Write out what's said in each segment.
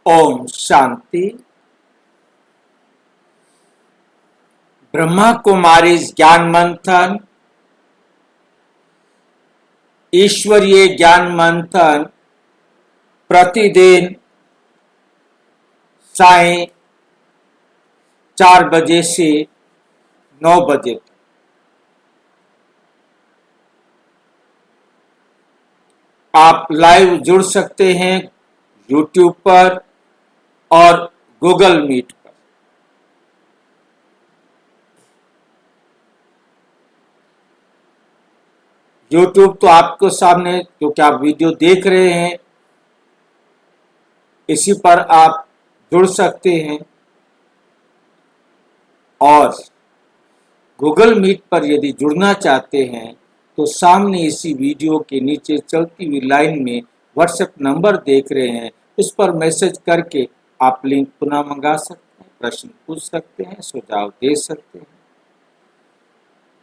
ओम शांति। ब्रह्मा कुमारी ज्ञान मंथन, ईश्वरीय ज्ञान मंथन प्रतिदिन साय 4 बजे से 9 बजे तक। आप लाइव जुड़ सकते हैं YouTube पर और गूगल मीट पर। YouTube तो आपको सामने क्योंकि आप वीडियो देख रहे हैं, इसी पर आप जुड़ सकते हैं। और गूगल मीट पर यदि जुड़ना चाहते हैं तो सामने इसी वीडियो के नीचे चलती हुई लाइन में व्हाट्सएप नंबर देख रहे हैं, उस पर मैसेज करके आप लिंक पुनः मंगा सकते हैं, प्रश्न पूछ सकते हैं, सुझाव दे सकते हैं।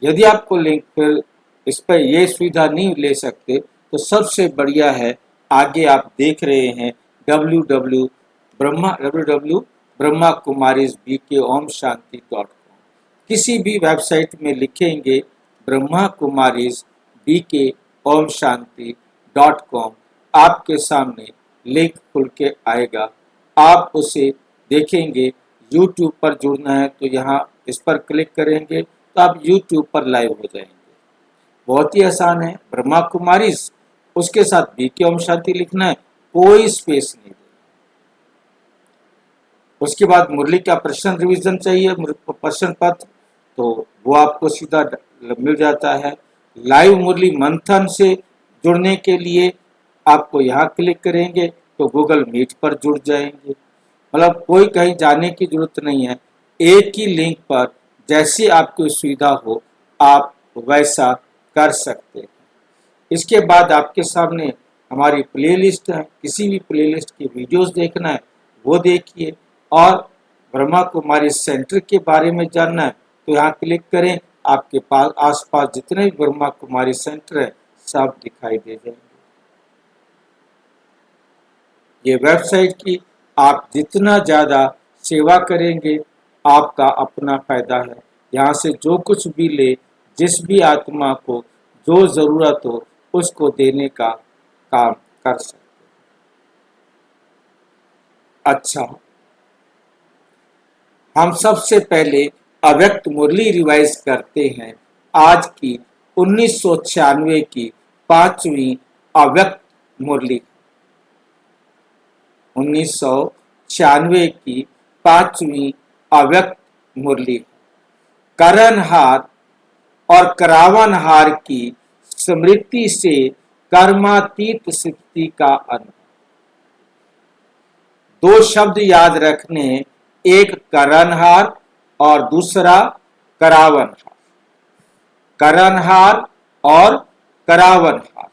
यदि आपको लिंक पर इस पर ये सुविधा नहीं ले सकते तो सबसे बढ़िया है, आगे आप देख रहे हैं www.brahmakumarisbkoomshanti.com। किसी भी वेबसाइट में लिखेंगे brahmakumarisbkoomshanti.com, आपके सामने लिंक खुल के आएगा। आप उसे देखेंगे। YouTube पर जुड़ना है तो यहाँ इस पर क्लिक करेंगे तो आप YouTube पर लाइव हो जाएंगे। बहुत ही आसान है। ब्रह्मा कुमारीज उसके साथ बीके ओम शांति लिखना है, कोई स्पेस नहीं देना। उसके बाद मुरली का प्रश्न रिवीजन चाहिए, प्रश्न पत्र, तो वो आपको सीधा मिल जाता है। लाइव मुरली मंथन से जुड़ने के लिए आपको यहाँ क्लिक करेंगे तो गूगल मीट पर जुड़ जाएंगे। मतलब कोई कहीं जाने की जरूरत नहीं है, एक ही लिंक पर जैसी आपको सुविधा हो आप वैसा कर सकते हैं। इसके बाद आपके सामने हमारी प्लेलिस्ट है, किसी भी प्लेलिस्ट की वीडियोस देखना है वो देखिए, और ब्रह्मा कुमारी सेंटर के बारे में जानना है तो यहाँ क्लिक करें। आपके पास आसपास जितने भी ब्रह्मा कुमारी सेंटर है सब दिखाई दे जाएंगे। ये वेबसाइट की आप जितना ज़्यादा सेवा करेंगे आपका अपना फायदा है। यहाँ से जो कुछ भी ले, जिस भी आत्मा को जो ज़रूरत हो उसको देने का काम कर सकते हैं। अच्छा, हम सबसे पहले अव्यक्त मुरली रिवाइज करते हैं। आज की 1996 की 5वीं अव्यक्त मुरली, 1996 की 5वीं अव्यक्त मुरली। करणहार और करावनहार की स्मृति से कर्मातीत स्थिति का अनुभव। 2 शब्द याद रखने, एक करणहार और दूसरा करावनहार। करणहार और करावनहार,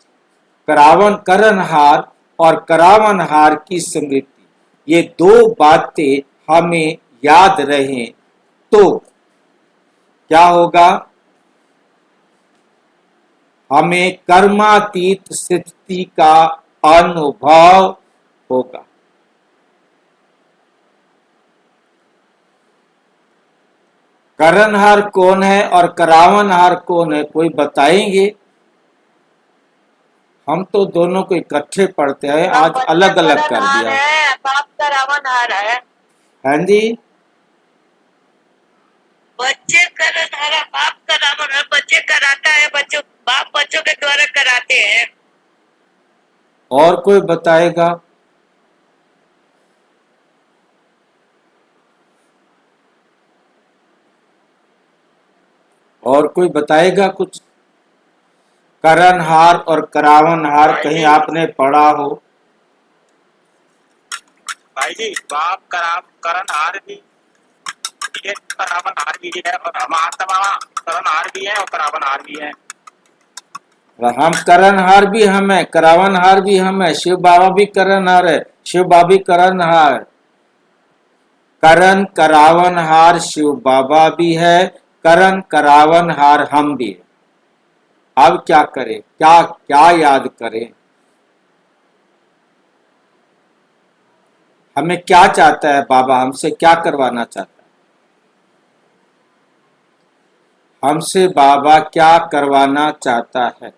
करणहार और करावनहार की स्मृति, ये 2 बातें हमें याद रहें तो क्या होगा? हमें कर्मातीत स्थिति का अनुभव होगा। करणहार कौन है और करावनहार कौन है, कोई बताएंगे? हम तो दोनों को इकट्ठे पढ़ते हैं, आज अलग अलग कर दिया है। बाप करावनहार है। हाँ जी, बच्चे करणहार, बाप करावनहार। बच्चे कराता है, बच्चों बाप बच्चों के द्वारा कराते हैं। और कोई बताएगा? और कोई बताएगा कुछ? करणहार और करावनहार कहीं आपने पढ़ा हो? भाई जी, बाप करणहार भी है, करावनहार भी है, और महात्मा करणहार भी है और करावनहार भी है। हम करणहार भी हम है, करावनहार भी हम है, शिव बाबा भी करणहार है, शिव बाबा भी करणहार। करण करावनहार शिव बाबा भी है, करण करावनहार हम भी है। अब क्या करें, क्या क्या याद करें? हमें क्या चाहता है बाबा, हमसे क्या करवाना चाहता है, हमसे बाबा क्या करवाना चाहता है।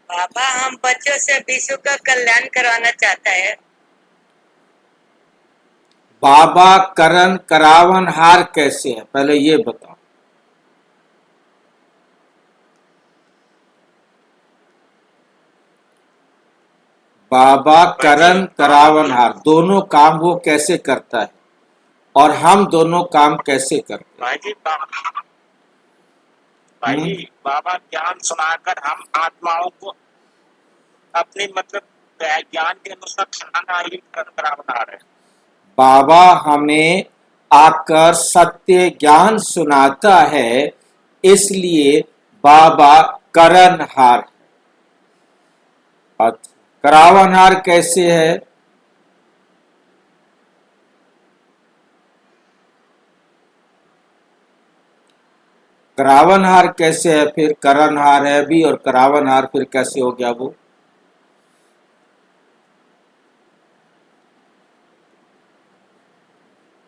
बाबा हम बच्चों से विश्व का कल्याण करवाना चाहता है। बाबा करण करावनहार कैसे है, पहले ये बताओ। बाबा करण करावनहार दोनों काम वो कैसे करता है और हम दोनों काम कैसे करते हैं। भाई बाबा ज्ञान सुनाकर हम आत्माओं को अपनी मतलब ज्ञान के अनुसार चलाना ही बना रहे। बाबा हमें आकर सत्य ज्ञान सुनाता है, इसलिए बाबा करणहार। करावनहार कैसे है, करावनहार कैसे है, फिर करणहार है भी और करावनहार फिर कैसे हो गया वो।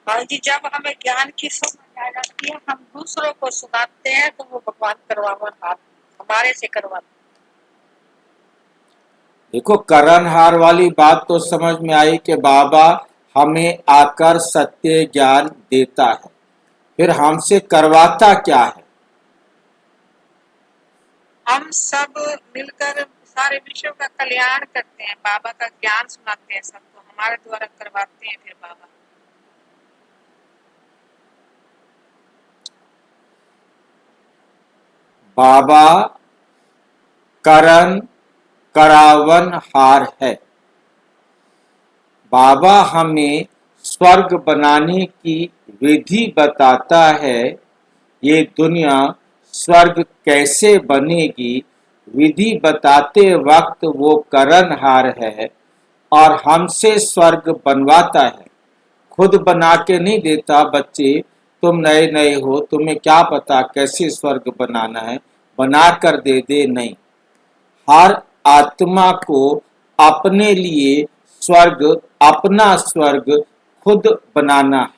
हाँ जी, जब हमें ज्ञान की समझ आ जाती है हम दूसरों को सुनाते हैं तो वो भगवान करवावनहार हमारे से करवाते। देखो करणहार वाली बात तो समझ में आई कि बाबा हमें आकर सत्य ज्ञान देता है, फिर हमसे करवाता क्या है। हम सब मिलकर सारे विश्व का कल्याण करते हैं, बाबा का ज्ञान सुनाते हैं, सबको हमारे द्वारा करवाते हैं फिर बाबा। बाबा करण करावनहार है। बाबा हमें स्वर्ग बनाने की विधि बताता है, ये दुनिया स्वर्ग कैसे बनेगी विधि बताते वक्त वो करणहार है और हमसे स्वर्ग बनवाता है, खुद बना के नहीं देता। बच्चे तुम नए नए हो, तुम्हें क्या पता कैसे स्वर्ग बनाना है, बना कर दे दे, नहीं। हर आत्मा को अपने लिए स्वर्ग, अपना स्वर्ग खुद बनाना है,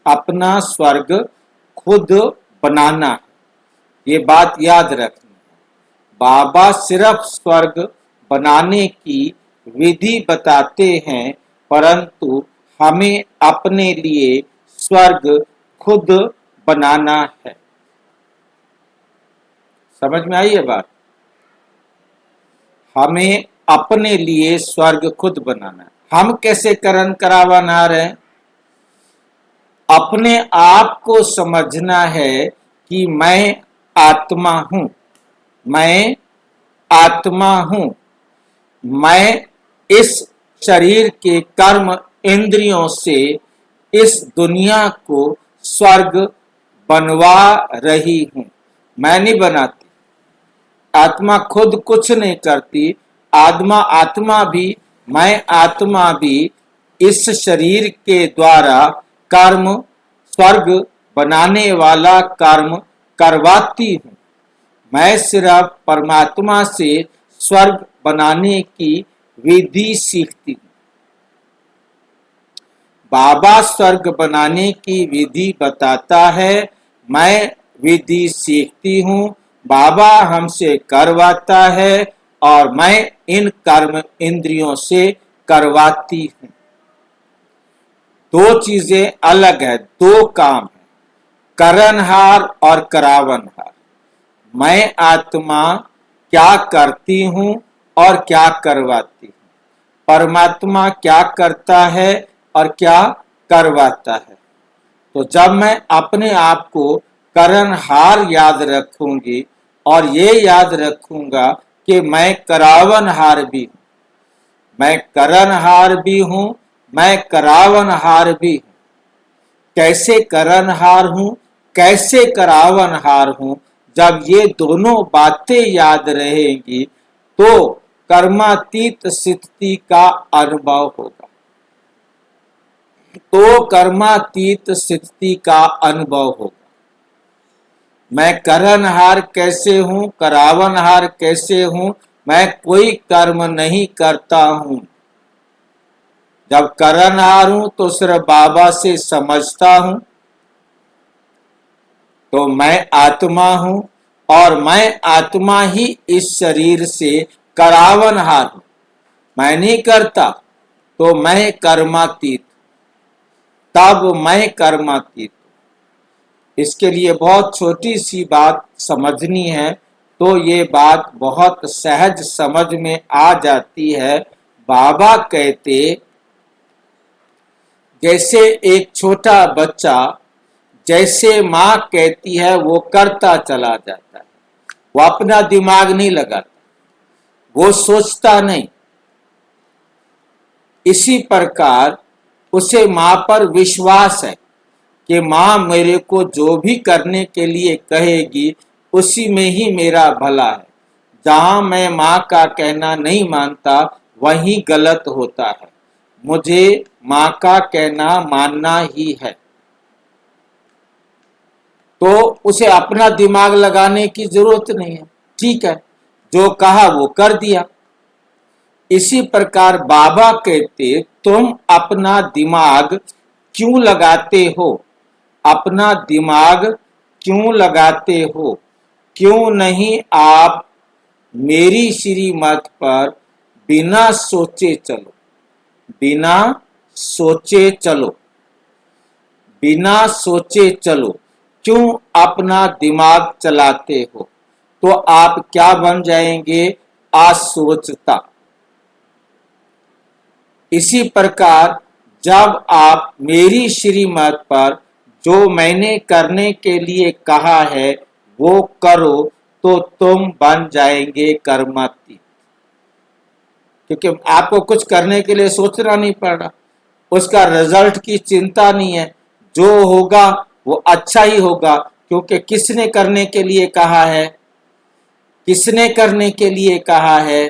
अपना स्वर्ग खुद बनाना है, ये बात याद रखनी है। बाबा सिर्फ स्वर्ग बनाने की विधि बताते हैं, परंतु हमें अपने लिए स्वर्ग खुद बनाना है। समझ में आई ये बात, हमें अपने लिए स्वर्ग खुद बनाना है। हम कैसे करण करावनहार हैं, अपने आप को समझना है कि मैं आत्मा हूं, मैं आत्मा हूं, मैं इस शरीर के कर्म इंद्रियों से इस दुनिया को स्वर्ग बनवा रही हूं, मैं नहीं बनाती। आत्मा खुद कुछ नहीं करती, आत्मा भी, मैं आत्मा भी इस शरीर के द्वारा कर्म, स्वर्ग बनाने वाला कर्म करवाती हूं। मैं सिर्फ परमात्मा से स्वर्ग बनाने की विधि सीखती हूं। बाबा स्वर्ग बनाने की विधि बताता है, मैं विधि सीखती हूं, बाबा हमसे करवाता है और मैं इन कर्म इंद्रियों से करवाती हूं। दो चीजें अलग है, दो काम है, करणहार और करावनहार। मैं आत्मा क्या करती हूं और क्या करवाती हूं, परमात्मा क्या करता है और क्या करवाता है। तो जब मैं अपने आप को करणहार याद रखूंगी और ये याद रखूंगा कि मैं करावनहार भी हूं, मैं करणहार भी हूं, मैं करावनहार भी हूं। कैसे करणहार हूं, कैसे करावनहार हूं, जब ये दोनों बातें याद रहेंगी तो कर्मातीत स्थिति का अनुभव होगा। तो कर्मातीत स्थिति का अनुभव होगा। मैं करनहार कैसे हूं, करावनहार कैसे हूं, मैं कोई कर्म नहीं करता हूं। जब करनहार हूं तो सिर्फ बाबा से समझता हूं, तो मैं आत्मा हूं, और मैं आत्मा ही इस शरीर से करावनहार हूं। मैं नहीं करता तो मैं कर्मातीत, तब मैं कर्मातीत। इसके लिए बहुत छोटी सी बात समझनी है, तो ये बात बहुत सहज समझ में आ जाती है। बाबा कहते, जैसे एक छोटा बच्चा जैसे माँ कहती है वो करता चला जाता है, वो अपना दिमाग नहीं लगाता, वो सोचता नहीं। इसी प्रकार उसे माँ पर विश्वास है कि माँ मेरे को जो भी करने के लिए कहेगी उसी में ही मेरा भला है। जहां मैं माँ का कहना नहीं मानता वहीं गलत होता है, मुझे माँ का कहना मानना ही है। तो उसे अपना दिमाग लगाने की जरूरत नहीं है, ठीक है, जो कहा वो कर दिया। इसी प्रकार बाबा कहते, तुम अपना दिमाग क्यों लगाते हो, अपना दिमाग क्यों लगाते हो, क्यों नहीं आप मेरी श्रीमत पर बिना सोचे चलो, बिना सोचे चलो, बिना सोचे चलो, क्यों अपना दिमाग चलाते हो। तो आप क्या बन जाएंगे, असोचता। इसी प्रकार जब आप मेरी श्रीमत पर जो मैंने करने के लिए कहा है वो करो, तो तुम बन जाएंगे कर्मातीत। क्योंकि आपको कुछ करने के लिए सोचना नहीं पड़ रहा, उसका रिजल्ट की चिंता नहीं है, जो होगा वो अच्छा ही होगा। क्योंकि किसने करने के लिए कहा है, किसने करने के लिए कहा है,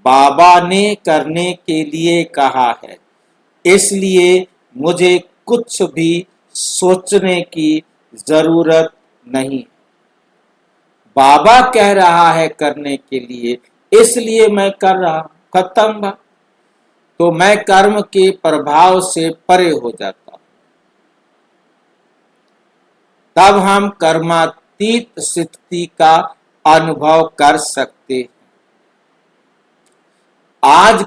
बाबा ने करने के लिए कहा है। इसलिए मुझे कुछ भी सोचने की जरूरत नहीं। बाबा कह रहा है करने के लिए, इसलिए मैं कर रहा हूं, खत्म बात। तो मैं कर्म के प्रभाव से परे हो जाता हूं, तब हम कर्मातीत स्थिति का अनुभव कर सकते हैं। आज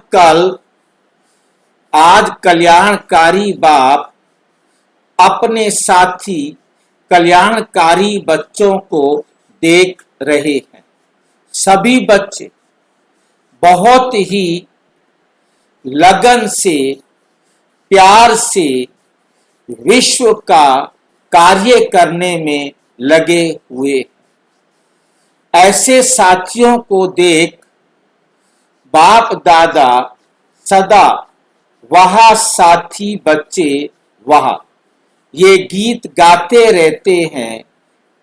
कल्याणकारी बाप अपने साथी कल्याणकारी बच्चों को देख रहे हैं। सभी बच्चे बहुत ही लगन से, प्यार से विश्व का कार्य करने में लगे हुए। ऐसे साथियों को देख बाप दादा सदा वहाँ साथी बच्चे वहाँ ये गीत गाते रहते हैं।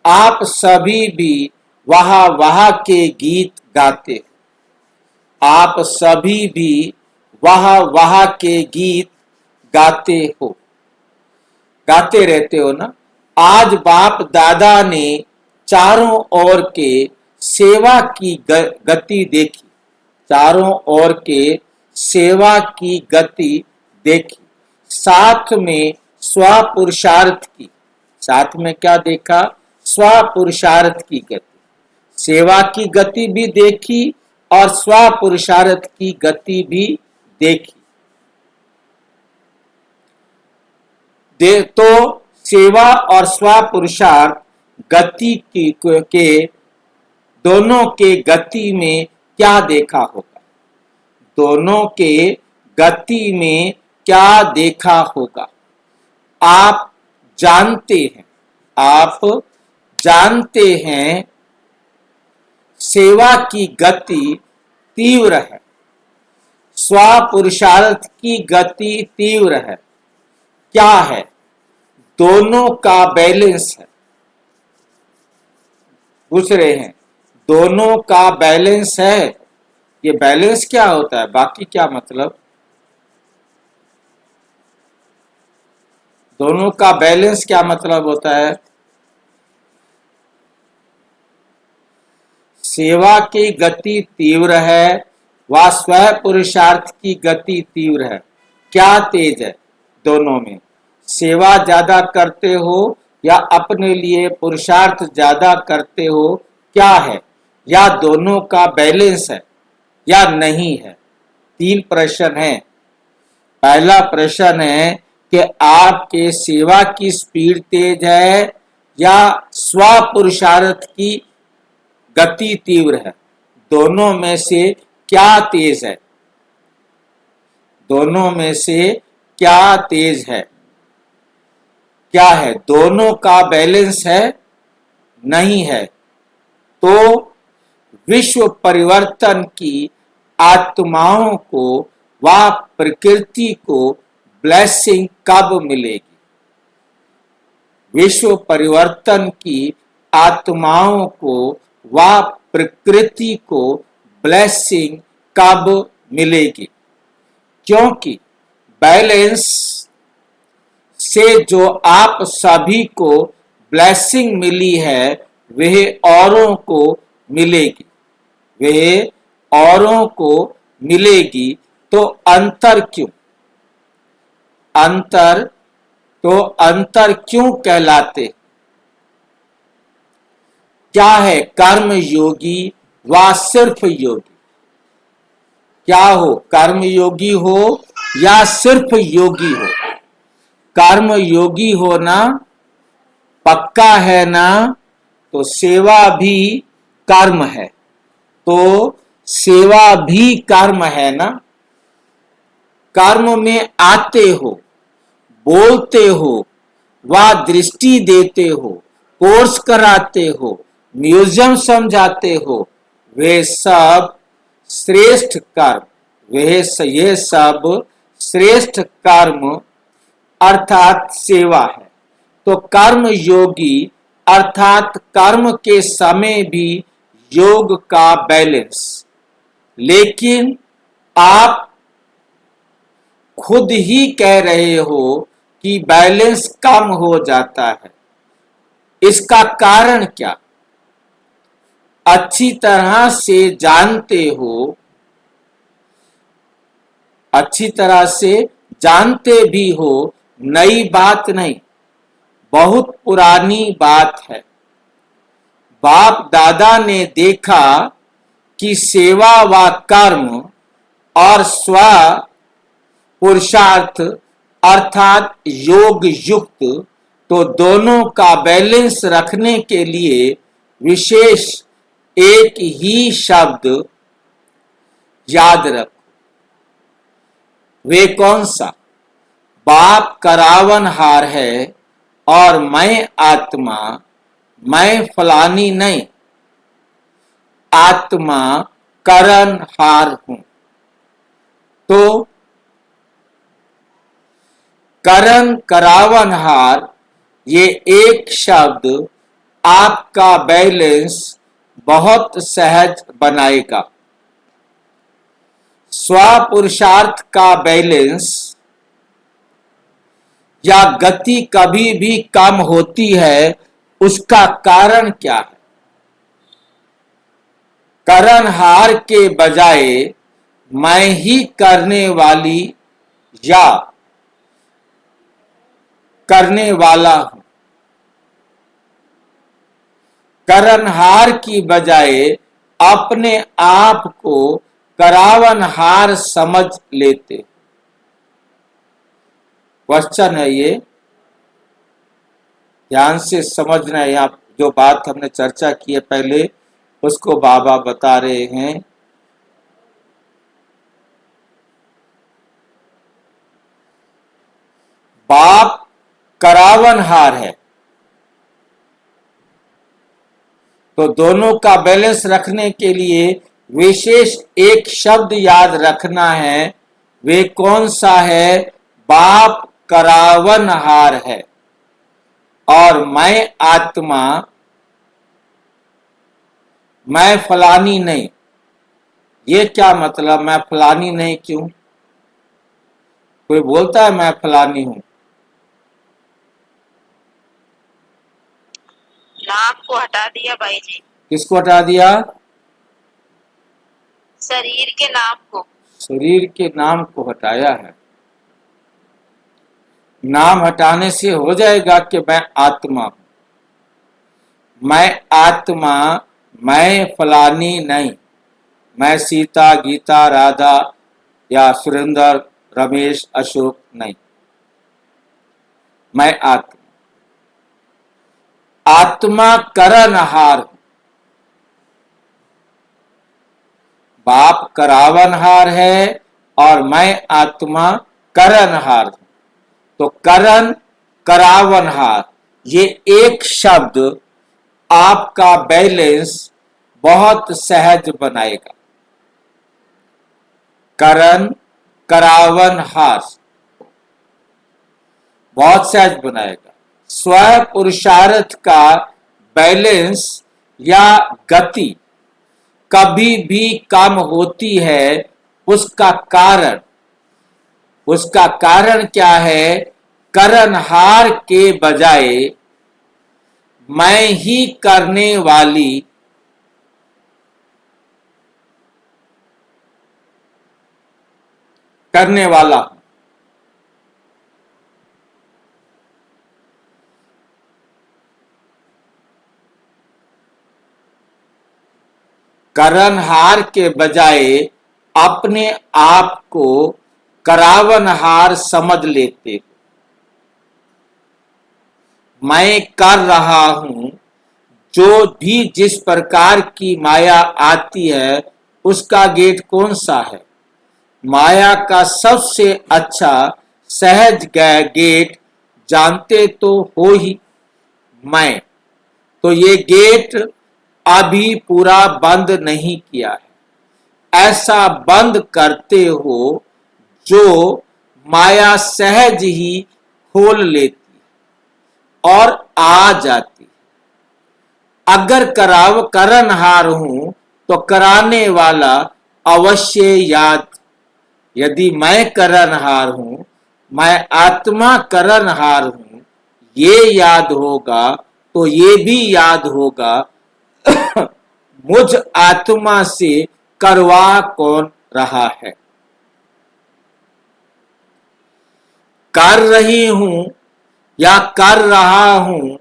आप सभी भी वहाँ के गीत गाते, आप सभी भी वहाँ के गीत गाते हो, गाते रहते हो ना। आज बाप दादा ने चारों ओर के सेवा की गति देखी, चारों ओर के सेवा की गति देखी, साथ में स्वपुरुषार्थ की, साथ में क्या देखा, स्वपुरुषार्थ की गति, सेवा की गति भी देखी और स्वपुरुषार्थ की गति भी देखी। तो सेवा और स्वपुरुषार्थ गति के दोनों के गति में क्या देखा होगा, दोनों के गति में क्या देखा होगा। आप जानते हैं, आप जानते हैं सेवा की गति तीव्र है, स्वपुरुषार्थ की गति तीव्र है। क्या है, दोनों का बैलेंस है। पूछ रहे हैं दोनों का बैलेंस है, ये बैलेंस क्या होता है, बाकी क्या मतलब। दोनों का बैलेंस क्या मतलब होता है? सेवा की गति तीव्र है व स्व पुरुषार्थ की गति तीव्र है। क्या तेज है दोनों में? सेवा ज्यादा करते हो या अपने लिए पुरुषार्थ ज्यादा करते हो? क्या है? या दोनों का बैलेंस है या नहीं है? 3 प्रश्न हैं। पहला प्रश्न है कि आपके सेवा की स्पीड तेज है या स्व पुरुषार्थ की गति तीव्र है? दोनों में से क्या तेज है? दोनों में से क्या तेज है? क्या है? दोनों का बैलेंस है? नहीं है। तो विश्व परिवर्तन की आत्माओं को व प्रकृति को ब्लेसिंग कब मिलेगी? विश्व परिवर्तन की आत्माओं को व प्रकृति को ब्लेसिंग कब मिलेगी? क्योंकि बैलेंस से जो आप सभी को ब्लेसिंग मिली है वह औरों को मिलेगी, वह औरों को मिलेगी। तो अंतर क्यों? अंतर क्यों कहलाते? क्या है? कर्म योगी व सिर्फ योगी? क्या हो? कर्म योगी हो या सिर्फ योगी हो? कर्म योगी होना पक्का है ना? तो सेवा भी कर्म है, तो सेवा भी कर्म है ना? कर्म में आते हो, बोलते हो व दृष्टि देते हो, कोर्स कराते हो, म्यूजियम समझाते हो, वे सब श्रेष्ठ कर्म, ये सब श्रेष्ठ कर्म अर्थात सेवा है। तो कर्म योगी अर्थात कर्म के समय भी योग का बैलेंस। लेकिन आप खुद ही कह रहे हो कि बैलेंस कम हो जाता है। इसका कारण क्या? अच्छी तरह से जानते हो, अच्छी तरह से जानते भी हो, नई बात नहीं, बहुत पुरानी बात है। बाप दादा ने देखा कि सेवा व कर्म और स्व पुरुषार्थ अर्थात योग युक्त, तो दोनों का बैलेंस रखने के लिए विशेष एक ही शब्द याद रखो। वे कौन सा? बाप करावनहार है और मैं आत्मा, मैं फलानी नहीं, आत्मा करनहार हूं। तो करण करावनहार ये एक शब्द आपका बैलेंस बहुत सहज बनाएगा। स्व पुरुषार्थ का बैलेंस या गति कभी भी कम होती है, उसका कारण क्या है? करणहार के बजाय मैं ही करने वाली या करने वाला हूं। करणहार की बजाय अपने आप को करावनहार समझ लेते। क्वेश्चन है ये, ध्यान से समझना है। यहाँ जो बात हमने चर्चा की है पहले, उसको बाबा बता रहे हैं। बाप करावनहार है, तो दोनों का बैलेंस रखने के लिए विशेष एक शब्द याद रखना है। वे कौन सा है? बाप करावनहार है और मैं आत्मा, मैं फलानी नहीं। ये क्या मतलब? मैं फलानी नहीं क्यों? कोई बोलता है मैं फलानी हूं, नाम को हटा दिया भाई जी, किसको हटा दिया? शरीर के नाम को। शरीर के नाम को हटाया है। नाम हटाने से हो जाएगा कि मैं आत्मा हूं। मैं आत्मा, मैं फलानी नहीं, मैं सीता, गीता, राधा या सुरेंद्र, रमेश, अशोक नहीं, मैं आत्मा। आत्मा करनहार हूं। बाप करावनहार है और मैं आत्मा करनहार हूं। तो करण, करावनहार, ये एक शब्द आपका बैलेंस बहुत सहज बनाएगा। करण, करावनहार बहुत सहज बनाएगा। स्व पुरुषार्थ का बैलेंस या गति कभी भी कम होती है। उसका कारण क्या है? करनहार के बजाय मैं ही करने वाला हूं। करनहार के बजाय अपने आप को करावनहार समझ लेते हो। मैं कर रहा हूं, जो भी जिस प्रकार की माया आती है उसका गेट कौन सा है? माया का सबसे अच्छा सहज गेट जानते तो हो ही, मैं। तो ये गेट अभी पूरा बंद नहीं किया है। ऐसा बंद करते हो जो माया सहज ही खोल लेती और आ जाती। अगर करनहार हूं तो कराने वाला अवश्य याद। यदि मैं करनहार हूं, मैं आत्मा करनहार हूं, ये याद होगा तो ये भी याद होगा मुझ आत्मा से करवा कौन रहा है। कर रही हूं या कर रहा हूं,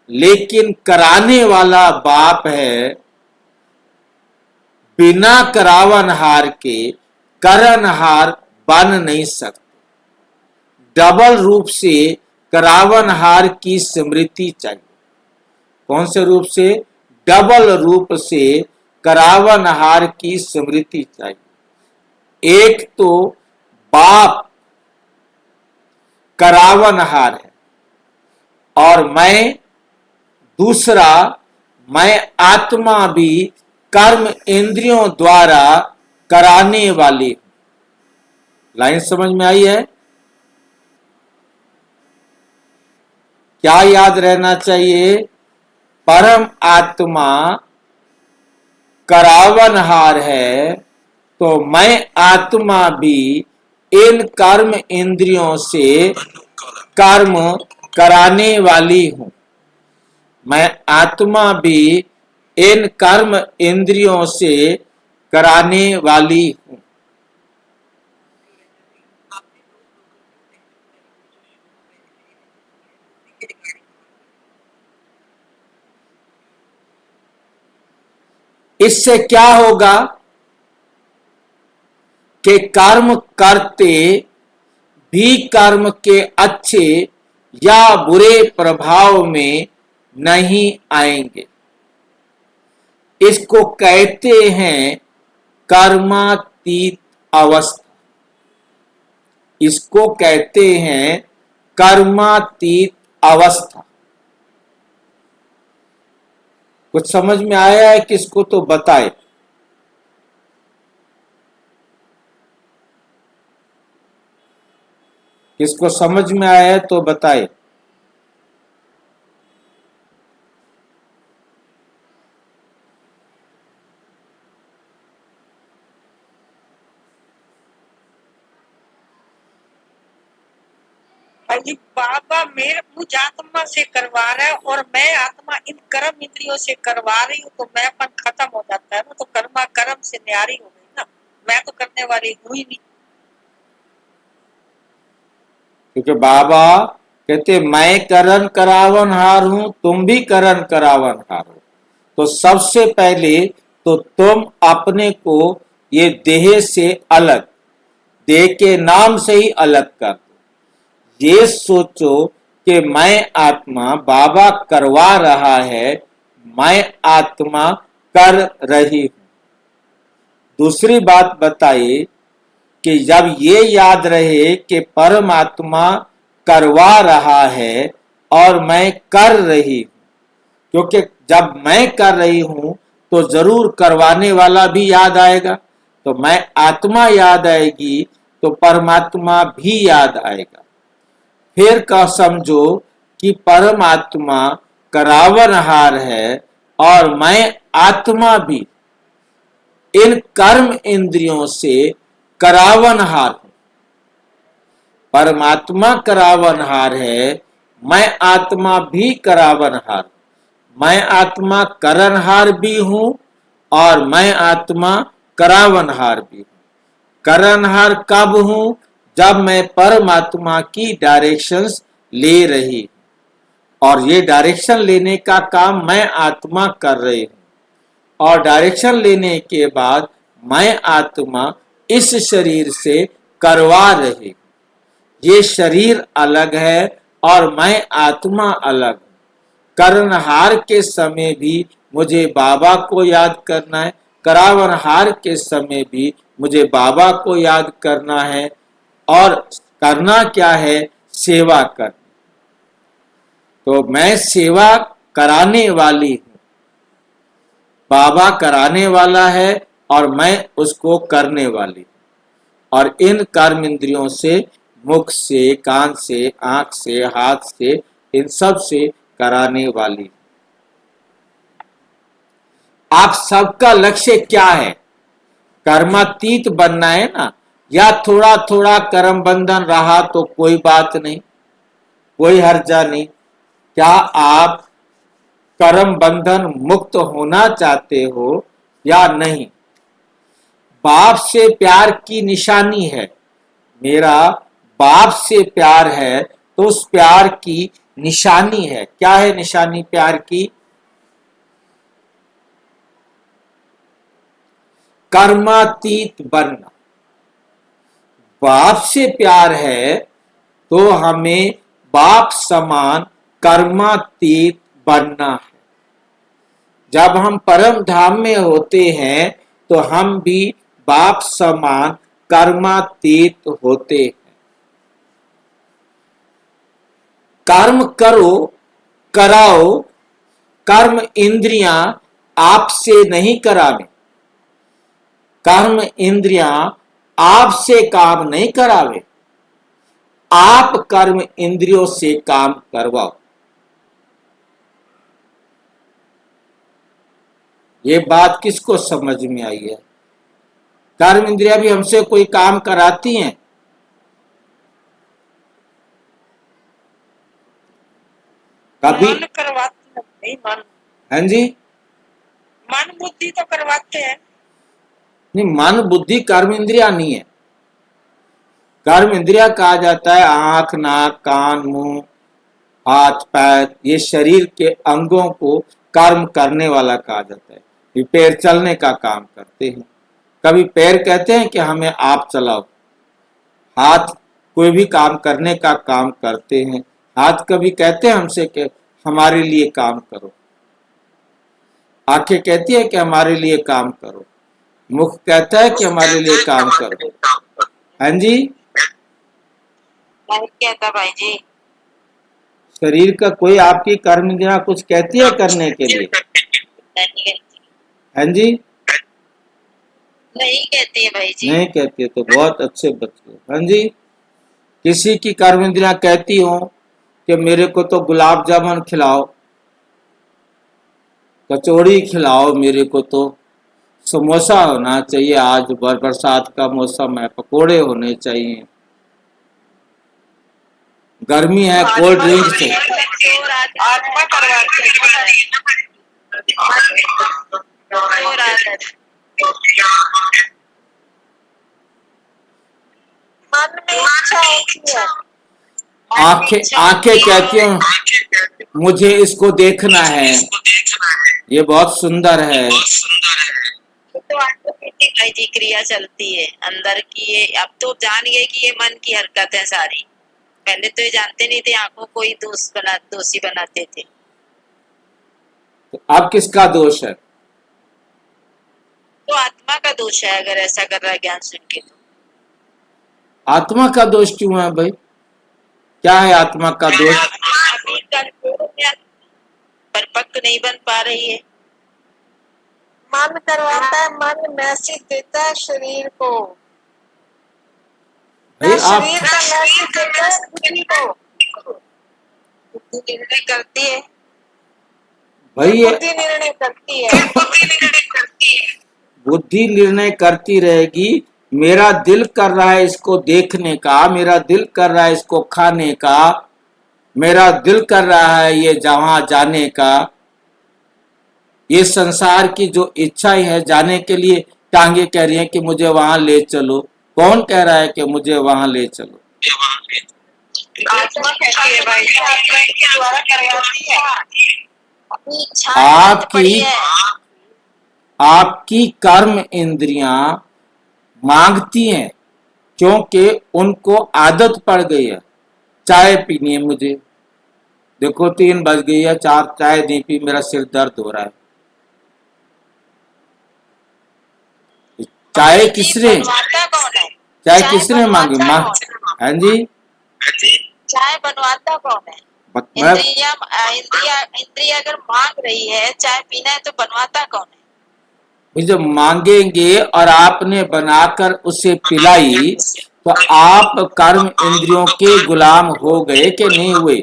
लेकिन कराने वाला बाप है। बिना करावनहार के करनहार बन नहीं सकते। डबल रूप से करावनहार की स्मृति चाहिए। कौन से रूप से? डबल रूप से करावनहार की स्मृति चाहिए। एक तो बाप करावनहार है और दूसरा मैं आत्मा भी कर्म इंद्रियों द्वारा कराने वाली हूं। लाइन समझ में आई है? क्या याद रहना चाहिए? परम आत्मा करावनहार है तो मैं आत्मा भी इन कर्म इंद्रियों से कर्म कराने वाली हूं। मैं आत्मा भी इन कर्म इंद्रियों से कराने वाली हूं। इससे क्या होगा कि कर्म करते भी कर्म के अच्छे या बुरे प्रभाव में नहीं आएंगे। इसको कहते हैं कर्मातीत अवस्था। इसको कहते हैं कर्मातीत अवस्था। कुछ समझ में आया है किसको तो बताए। किसको समझ में आया है तो बताए। भाई जी बाबा मेरे मुझ आत्मा से करवा रहा है और मैं आत्मा इन कर्म इंद्रियों से करवा रही हूँ, तो मैं अपन खत्म हो जाता है ना, तो कर्मा कर्म से न्यारी हो गई ना, मैं तो करने वाली हूँ ही नहीं। क्योंकि बाबा कहते मैं करण करावन हार हूं, तुम भी करण करावन हार हो। तो सबसे पहले तो तुम अपने को ये देह से अलग, देह के नाम से ही अलग कर दो। ये सोचो कि मैं आत्मा, बाबा करवा रहा है, मैं आत्मा कर रही हूं। दूसरी बात बताइए कि जब ये याद रहे कि परमात्मा करवा रहा है और मैं कर रही हूं, क्योंकि जब मैं कर रही हूं तो जरूर करवाने वाला भी याद आएगा, तो मैं आत्मा याद आएगी तो परमात्मा भी याद आएगा। फिर का समझो कि परमात्मा करावनहार है और मैं आत्मा भी इन कर्म इंद्रियों से करावनहार हूं। परमात्मा करावनहार है, मैं आत्मा भी करावनहार, मैं आत्मा करणहार भी हूं और मैं आत्मा करावनहार भी हूं। करणहार कब हूं? जब मैं परमात्मा की डायरेक्शंस ले रही हूं, और ये डायरेक्शन लेने का काम मैं आत्मा कर रही हूं, और डायरेक्शन लेने के बाद मैं आत्मा इस शरीर से करवा रही हूं। ये शरीर अलग है और मैं आत्मा अलग हूं। कर्णहार के समय भी मुझे बाबा को याद करना है, करावनहार के समय भी मुझे बाबा को याद करना है, और करना क्या है? सेवा करना। तो मैं सेवा कराने वाली हूं, बाबा कराने वाला है और मैं उसको करने वाली हूं। और इन कर्म इंद्रियों से, मुख से, कान से, आंख से, हाथ से, इन सब से कराने वाली। आप सबका लक्ष्य क्या है? कर्मातीत बनना है ना, या थोड़ा थोड़ा कर्म बंधन रहा तो कोई बात नहीं, कोई हर्जा नहीं। क्या आप कर्म बंधन मुक्त होना चाहते हो या नहीं? बाप से प्यार की निशानी है, मेरा बाप से प्यार है, तो उस प्यार की निशानी है। क्या है निशानी प्यार की? कर्मातीत बनना। बाप से प्यार है तो हमें बाप समान कर्मातीत बनना है। जब हम परम धाम में होते हैं तो हम भी बाप समान कर्मातीत होते हैं। कर्म करो, कराओ, कर्म इंद्रियां आपसे नहीं करावे, कर्म इंद्रियां आपसे काम नहीं करावे, आप कर्म इंद्रियों से काम करवाओ। ये बात किसको समझ में आई है? कर्म इंद्रियां भी हमसे कोई काम कराती हैं? कभी मन करवाते हैं नहीं, मन हाँ जी, मन बुद्धि तो करवाते हैं। नहीं, मन बुद्धि कर्म इंद्रिया नहीं है। कर्म इंद्रिया कहा जाता है आंख, नाक, कान, मुंह, हाथ, पैर, ये शरीर के अंगों को कर्म करने वाला कहा जाता है। ये पैर चलने का काम करते हैं। कभी पैर कहते हैं कि हमें आप चलाओ, हाथ कोई भी काम करने का काम करते हैं। हाथ कभी कहते हैं हमसे कि हमारे लिए काम करो, आंखें कहती है कि हमारे लिए काम करो, मुख कहता है कि हमारे लिए काम करो। हाँ जी, नहीं कहता भाई जी। शरीर का कोई आपकी कर्म इंद्रियां कुछ कहती है करने के लिए? नहीं हाँ जी, नहीं कहती है भाई जी। नहीं कहती है, तो बहुत अच्छे बच्चे। हाँ जी, किसी की कर्म इंद्रियां कहती हो कि मेरे को तो गुलाब जामुन खिलाओ, कचौड़ी खिलाओ, मेरे को तो समोसा होना चाहिए, आज बरसात का मौसम है, पकोड़े होने चाहिए। गर्मी है, कोल्ड ड्रिंक चाहिए। आत्मा करवाती है। और आदत मन में इच्छा होती है। आंखें आंखें कहती हैं मुझे इसको देखना है, ये बहुत सुंदर है। तो ऑटोमेटिक भाई जी क्रिया चलती है अंदर की। ये अब तो जान गए कि ये मन की हरकत है सारी। पहले तो ये जानते नहीं थे, आंखों को ही दोषी बनाते थे। तो अब किसका दोष है? तो आत्मा का दोष है अगर ऐसा कर रहा है ज्ञान सुन के। तो आत्मा का दोष क्यों है भाई? क्या है आत्मा का दोष? अभी कंट्रोल में परिपक्व नहीं बन पा रही है। मन करवाता है, मन मैसेज देता है शरीर को। भाई आप शरीर का मैसेज देता है बुद्धि को। बुद्धि निर्णय करती है। भाई ये बुद्धि निर्णय करती है। बुद्धि निर्णय करती रहेगी। मेरा दिल कर रहा है इसको देखने का, मेरा दिल कर रहा है इसको खाने का, मेरा दिल कर रहा है ये जहां जाने का। ये संसार की जो इच्छा है जाने के लिए, टांगे कह रही हैं कि मुझे वहां ले चलो। कौन कह रहा है कि मुझे वहां ले चलो? आत्मा कहती है भाई, आत्मा के द्वारा करवाती है। अपनी इच्छा आपकी कर्म इंद्रियां मांगती हैं क्योंकि उनको आदत पड़ गई है। चाय पीनी है मुझे, देखो 3 बज गई है, 4 चाय नहीं पी मेरा सिर दर्द हो रहा है। चाय किसने मांगी? हाँ जी, चाय बनवाता कौन है? इंद्रिया अगर मांग रही है चाय पीना है तो बनवाता कौन है? जब मांगेंगे और आपने बनाकर उसे पिलाई तो आप कर्म इंद्रियों के गुलाम हो गए कि नहीं हुए?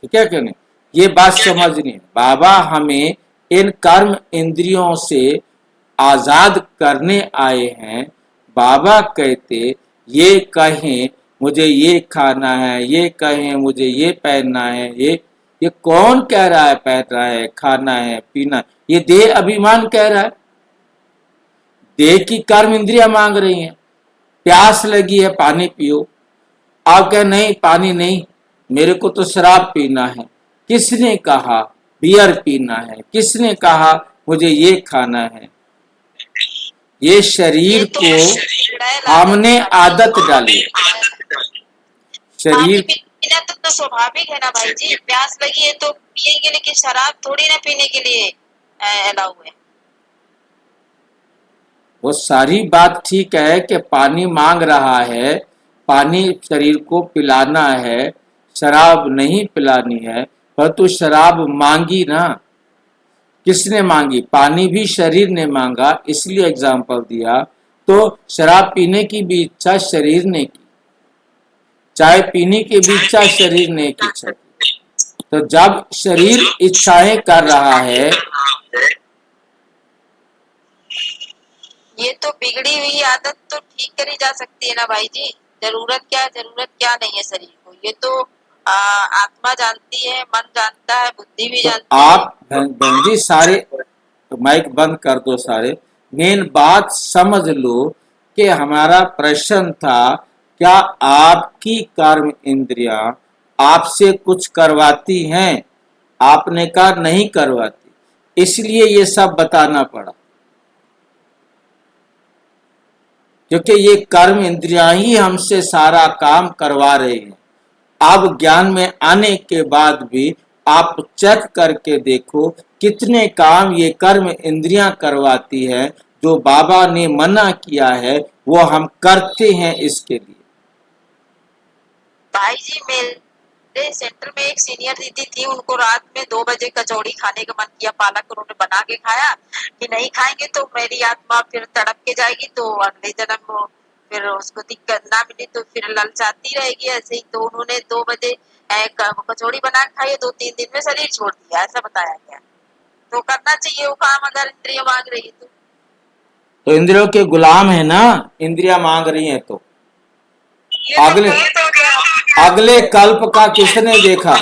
ठीक है कि नहीं? ये बात समझनी है। बाबा हमें इन कर्म इंद्रियों से आजाद करने आए हैं। बाबा कहते ये कहें मुझे ये खाना है, ये कहें मुझे ये पहनना है, ये कौन कह रहा है पहनना है, खाना है, पीना है? ये देह अभिमान कह रहा है। देह की कर्म इंद्रियां मांग रही हैं। प्यास लगी है पानी पियो, आप कह नहीं पानी नहीं, मेरे को तो शराब पीना है। किसने कहा बियर पीना है? किसने कहा मुझे ये खाना है? ये शरीर को हमने आदत डाली। शरीर पीना तो स्वाभाविक है ना भाई जी। प्यास लगी है तो पिएंगे, लेकिन शराब थोड़ी ना पीने के लिए अलाउ है। वो सारी बात ठीक है कि पानी मांग रहा है, पानी शरीर को पिलाना है, शराब नहीं पिलानी है, परंतु शराब मांगी ना। किसने मांगी? पानी भी शरीर ने मांगा, इसलिए एग्जाम्पल दिया। तो शराब पीने की भी इच्छा शरीर ने की, चाय पीने की भी इच्छा शरीर ने की। तो जब शरीर इच्छाएं कर रहा है, ये तो बिगड़ी हुई आदत तो ठीक करी जा सकती है ना भाई जी। जरूरत क्या नहीं है शरीर को। ये तो आत्मा जानती है, मन जानता है, बुद्धि भी जानती है। आप बहन जी सारे तो माइक बंद कर दो सारे। मेन बात समझ लो कि हमारा प्रश्न था क्या आपकी कर्म इंद्रियां आपसे कुछ करवाती हैं? आपने कहा नहीं करवाती, इसलिए ये सब बताना पड़ा, क्योंकि ये कर्म इंद्रियां ही हमसे सारा काम करवा रही हैं। अब ज्ञान में आने के बाद भी आप चेक करके देखो कितने काम ये कर्म इंद्रियां करवाती है। जो बाबा ने मना किया है वो हम करते हैं इसके लिए। भाई जी मेरे सेंटर में एक सीनियर दीदी थी, उनको रात में 2 बजे कचौड़ी खाने का मन किया, पालक उन्होंने बना के खाया कि नहीं खाएंगे तो मेरी आत्मा फिर तड़प के जाएगी, तो अगले जन्म फिर उसको दिक्कत ना मिली तो फिर ललचाती रहेगी ऐसे ही। तो उन्होंने 2 बजे कचौड़ी बना के खाई, 2-3 दिन में शरीर छोड़ दिया, ऐसा बताया गया। तो करना चाहिए वो काम अगर इंद्रिय मांग रही तो। इंद्रियों के गुलाम है ना, इंद्रियां मांग रही हैं तो ये तो अगले बहुत हो गया। अगले कल्प का किसने देखा?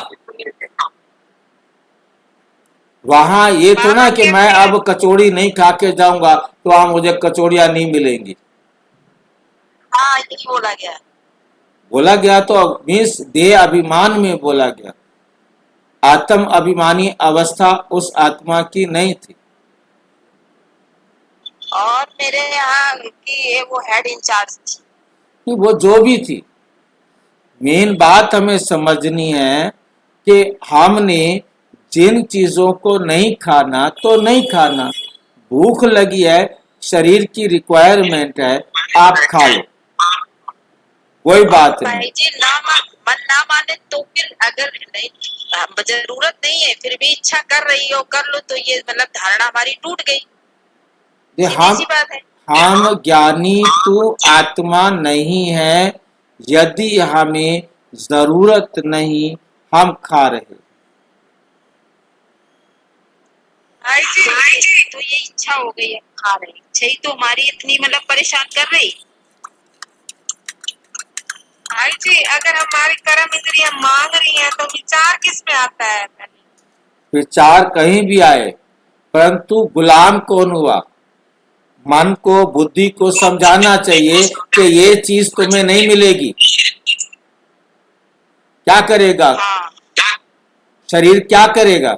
वहां ये तो ना बाबा कि मैं कहते हैं अब कचौड़ी नहीं खा के जाऊंगा तो वहां मुझे कचौड़ियां नहीं मिलेंगी। हाँ, यही बोला गया है। बोला गया तो मीन्स देह अभिमान में बोला गया। आत्म अभिमानी अवस्था उस आत्मा की नहीं थी। और मेरे यहाँ की वो हेड इंचार्ज थी। कि वो जो भी थी, मेन बात हमें समझनी है कि हमने जिन चीजों को नहीं खाना तो नहीं खाना, भूख लगी है, शरीर की रिक्वायरमेंट है, आप खा लो, कोई बात नहीं। भाई जी मन ना माने तो फिर अगर नहीं जरूरत नहीं है फिर भी इच्छा कर रही हो कर लो, तो ये मतलब धारणा हमारी टूट गई। ये सीधी सी बात है। हम ज्ञानी तू आत्मा नहीं है यदि हमें जरूरत नहीं हम खा रहे। भाई जी तो ये इच्छा हो गई है खा रही, इच्छा ही तो हमारी इतनी मतलब परेशान कर रही। भाई जी अगर हमारी कर्म इंद्रियां मांग रही हैं तो विचार किस में आता है? विचार कहीं भी आए परंतु गुलाम कौन हुआ? मन को बुद्धि को समझाना चाहिए कि ये चीज तुम्हें नहीं मिलेगी। क्या करेगा हाँ, शरीर? क्या करेगा?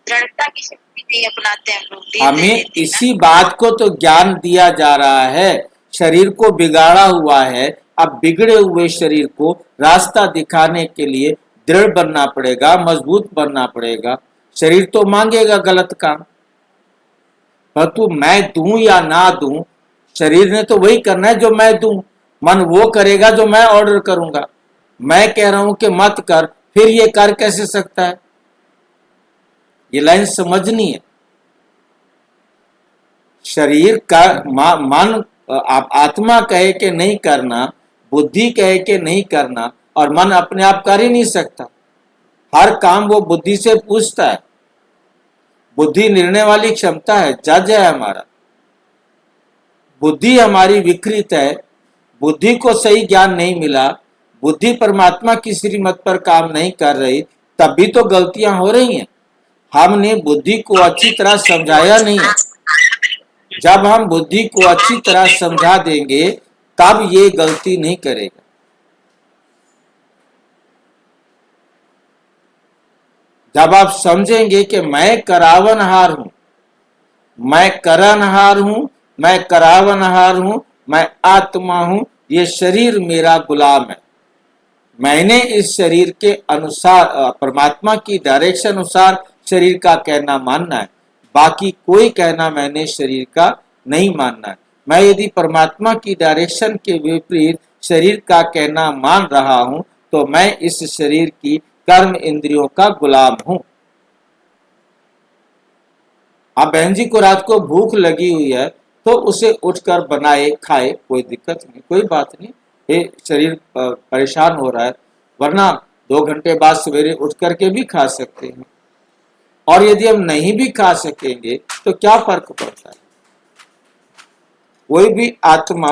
दृढ़ता की शक्ति नहीं अपनाते हम लोग। देते हमें देते इसी बात को तो ज्ञान दिया जा रहा है। शरीर को बिगाड़ा हुआ है, अब बिगड़े हुए शरीर को रास्ता दिखाने के लिए दृढ़ बनना पड़ेगा, मजबूत बनना पड़ेगा। शरीर तो मांगेगा गलत काम, परंतु मैं दूं या ना दूं, शरीर ने तो वही करना है जो मैं दूं। मन वो करेगा जो मैं ऑर्डर करूंगा। मैं कह रहा हूं कि मत कर, फिर ये कर कैसे सकता है? ये लाइन समझनी है। शरीर का मन आत्मा कहे कि नहीं करना, बुद्धि कहे कि नहीं करना, और मन अपने आप कर ही नहीं सकता। हर काम वो बुद्धि से पूछता है। बुद्धि निर्णय वाली क्षमता है, जज है हमारा। बुद्धि हमारी विकृत है, बुद्धि को सही ज्ञान नहीं मिला, बुद्धि परमात्मा की श्रीमत पर काम नहीं कर रही, तब भी तो गलतियां हो रही हैं। हमने बुद्धि को अच्छी तरह समझाया नहीं है। जब हम बुद्धि को अच्छी तरह समझा देंगे तब ये गलती नहीं करेगा। जब आप समझेंगे कि मैं करावनहार हूं, मैं करनहार हूं, मैं करावनहार हूं, मैं आत्मा हूं, ये शरीर मेरा गुलाम है, मैंने इस शरीर के अनुसार परमात्मा की डायरेक्शन अनुसार शरीर का कहना मानना है, बाकी कोई कहना मैंने शरीर का नहीं मानना है। मैं यदि परमात्मा की डायरेक्शन के विपरीत शरीर का कहना मान रहा हूं तो मैं इस शरीर की कर्म इंद्रियों का गुलाम हूं। अब बहन जी को रात को भूख लगी हुई है तो उसे उठकर बनाए खाए, कोई दिक्कत नहीं, कोई बात नहीं। ये शरीर परेशान हो रहा है, वरना 2 घंटे बाद सवेरे उठ करके भी खा सकते हैं। और यदि हम नहीं भी खा सकेंगे तो क्या फर्क पड़ता है? कोई भी आत्मा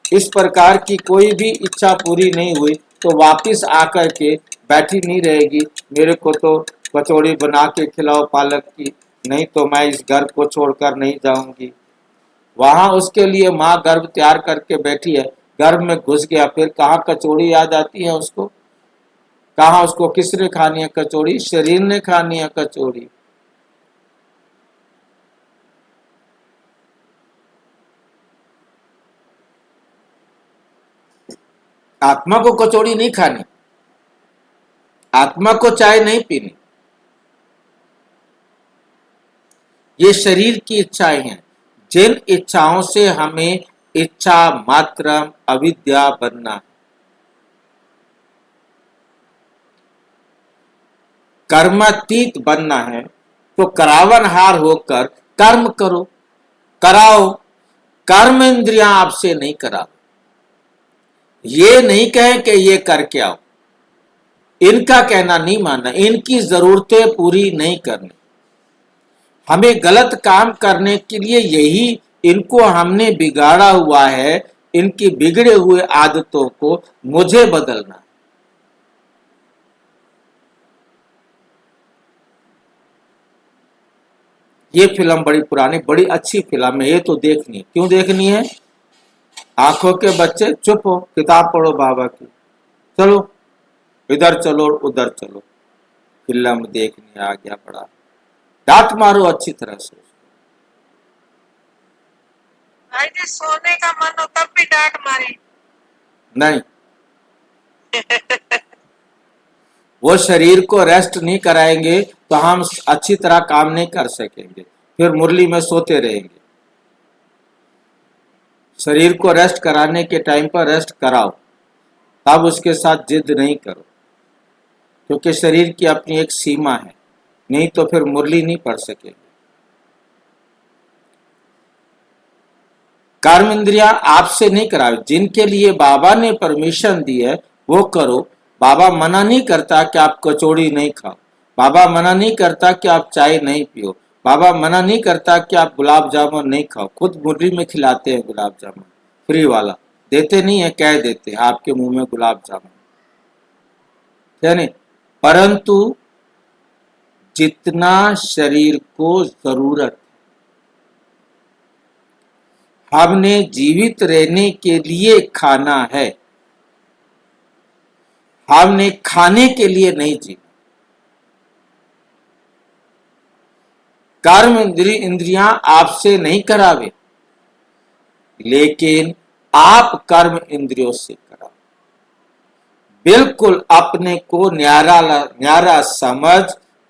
इस प्रकार की कोई भी इच्छा पूरी नहीं हुई तो वापिस आकर के बैठी नहीं रहेगी, मेरे को तो कचौड़ी बना के खिलाओ पालक की, नहीं तो मैं इस घर को छोड़कर नहीं जाऊंगी। वहां उसके लिए माँ गर्भ तैयार करके बैठी है, गर्भ में घुस गया, फिर कहाँ कचौड़ी याद आती है उसको? कहाँ उसको किसने खानी है कचौड़ी? शरीर ने खानी है कचौड़ी। आत्मा को कचौड़ी नहीं खानी, आत्मा को चाय नहीं पीनी। ये शरीर की इच्छाएं हैं, जिन इच्छाओं से हमें इच्छा मात्र अविद्या बनना है। कर्मातीत बनना है तो करावनहार होकर कर्म करो, कराओ। कर्म इंद्रियां आपसे नहीं कराओ। ये नहीं कहें कि ये करके आओ, इनका कहना नहीं मानना, इनकी जरूरतें पूरी नहीं करनी। हमें गलत काम करने के लिए यही इनको हमने बिगाड़ा हुआ है इनकी बिगड़े हुए आदतों को मुझे बदलना है। ये फिल्म बड़ी पुरानी, बड़ी अच्छी फिल्म है, ये तो देखनी है। क्यों देखनी है? आंखों के बच्चे चुप हो, किताब पढ़ो बाबा की, चलो इधर चलो उधर चलो, फिल्म देखने आ गया बड़ा, डांट मारो अच्छी तरह से। भाई जी सोने का मन हो तब भी डांट मारे। नहीं, वो शरीर को रेस्ट नहीं कराएंगे तो हम अच्छी तरह काम नहीं कर सकेंगे, फिर मुरली में सोते रहेंगे। शरीर को रेस्ट कराने के टाइम पर रेस्ट कराओ, तब उसके साथ जिद नहीं करो, क्योंकि शरीर की अपनी एक सीमा है, नहीं तो फिर मुरली नहीं पढ़ सकेंगे। कर्म इंद्रिया आपसे नहीं कराओ, जिनके लिए बाबा ने परमिशन दी है वो करो। बाबा मना नहीं करता कि आप कचौड़ी नहीं खाओ, बाबा मना नहीं करता कि आप चाय नहीं पियो, बाबा मना नहीं करता कि आप गुलाब जामुन नहीं खाओ। खुद मुरली में खिलाते हैं गुलाब जामुन, फ्री वाला देते नहीं है, कह देते हैं आपके मुंह में गुलाब जामुन, है नहीं। परंतु जितना शरीर को जरूरत, हमने जीवित रहने के लिए खाना है, हमने खाने के लिए नहीं जीना। कर्म इंद्रियां आपसे नहीं करावे, लेकिन आप कर्म इंद्रियों से कराओ। बिल्कुल अपने को न्यारा समझ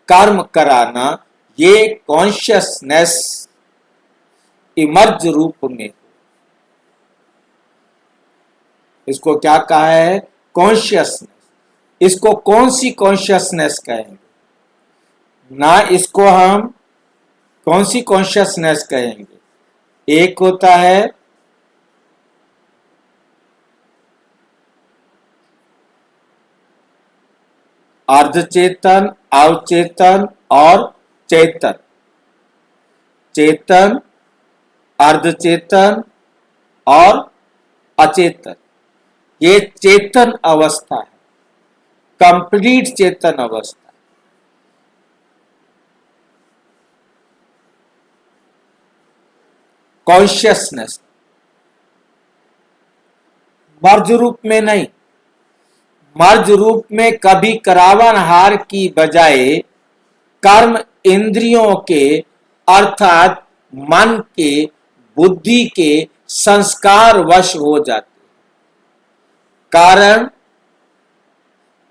कर्म कराना, ये कॉन्शियसनेस इमर्ज रूप में। इसको क्या कहा है? कॉन्शियसनेस। इसको कौन सी कॉन्शियसनेस कहेंगे? ना इसको हम कौन सी कॉन्शियसनेस कहेंगे? एक होता है अर्धचेतन, अवचेतन और चेतन। चेतन, अर्धचेतन और अचेतन, ये चेतन अवस्था है, कंप्लीट चेतन अवस्था। कॉन्शियसनेस मर्ज रूप में नहीं। मर्ज रूप में कभी करावनहार की बजाय कर्म इंद्रियों के अर्थात मन के, बुद्धि के संस्कार वश हो जाते। कारण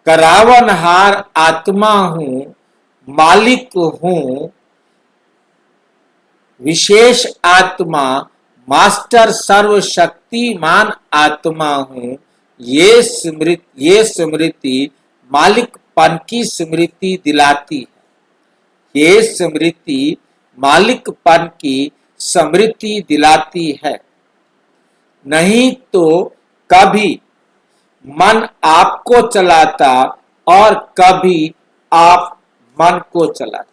करावनहार आत्मा हूं, मालिक हूं, विशेष आत्मा, मास्टर सर्वशक्तिमान आत्मा हूं। ये स्मृति मालिकपन की स्मृति दिलाती है। ये स्मृति मालिकपन की स्मृति दिलाती है। नहीं तो कभी मन आपको चलाता और कभी आप मन को चलाते।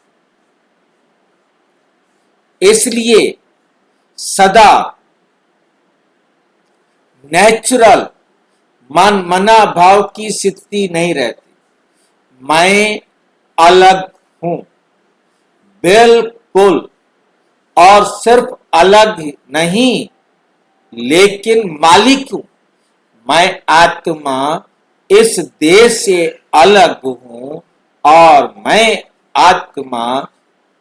इसलिए सदा नेचुरल मन मना भाव की स्थिति नहीं रहती। मैं अलग हूं, बिल्कुल, और सिर्फ अलग नहीं लेकिन मालिक हूं। मैं आत्मा इस देह से अलग हूं और मैं आत्मा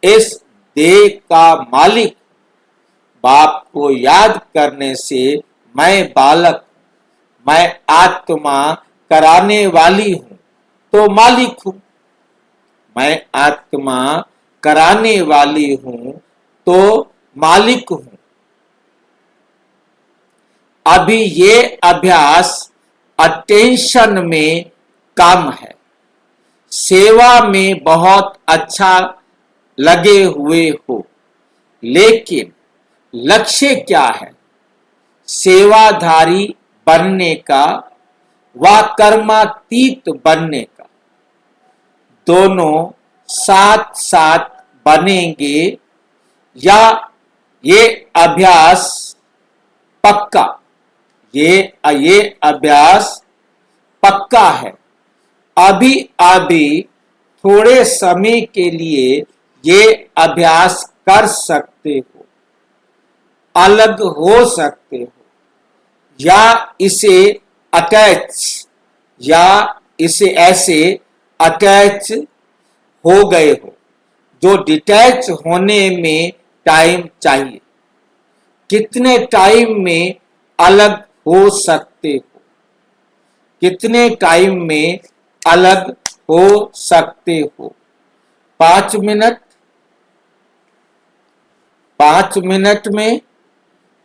इस देह का मालिक। बाप को याद करने से मैं बालक, मैं आत्मा कराने वाली हूं तो मालिक हूं। मैं आत्मा कराने वाली हूं तो मालिक हूं। अभी ये अभ्यास अटेंशन में कम है, सेवा में बहुत अच्छा लगे हुए हो, लेकिन लक्ष्य क्या है? सेवाधारी बनने का व कर्मातीत बनने का। दोनों साथ साथ बनेंगे या ये अभ्यास पक्का, ये अभ्यास पक्का है। अभी अभी थोड़े समय के लिए ये अभ्यास कर सकते हो, अलग हो सकते हो, या इसे ऐसे अटैच हो गए हो जो डिटैच होने में टाइम चाहिए। कितने टाइम में अलग हो सकते हो, कितने टाइम में अलग हो सकते हो? 5 मिनट, 5 मिनट में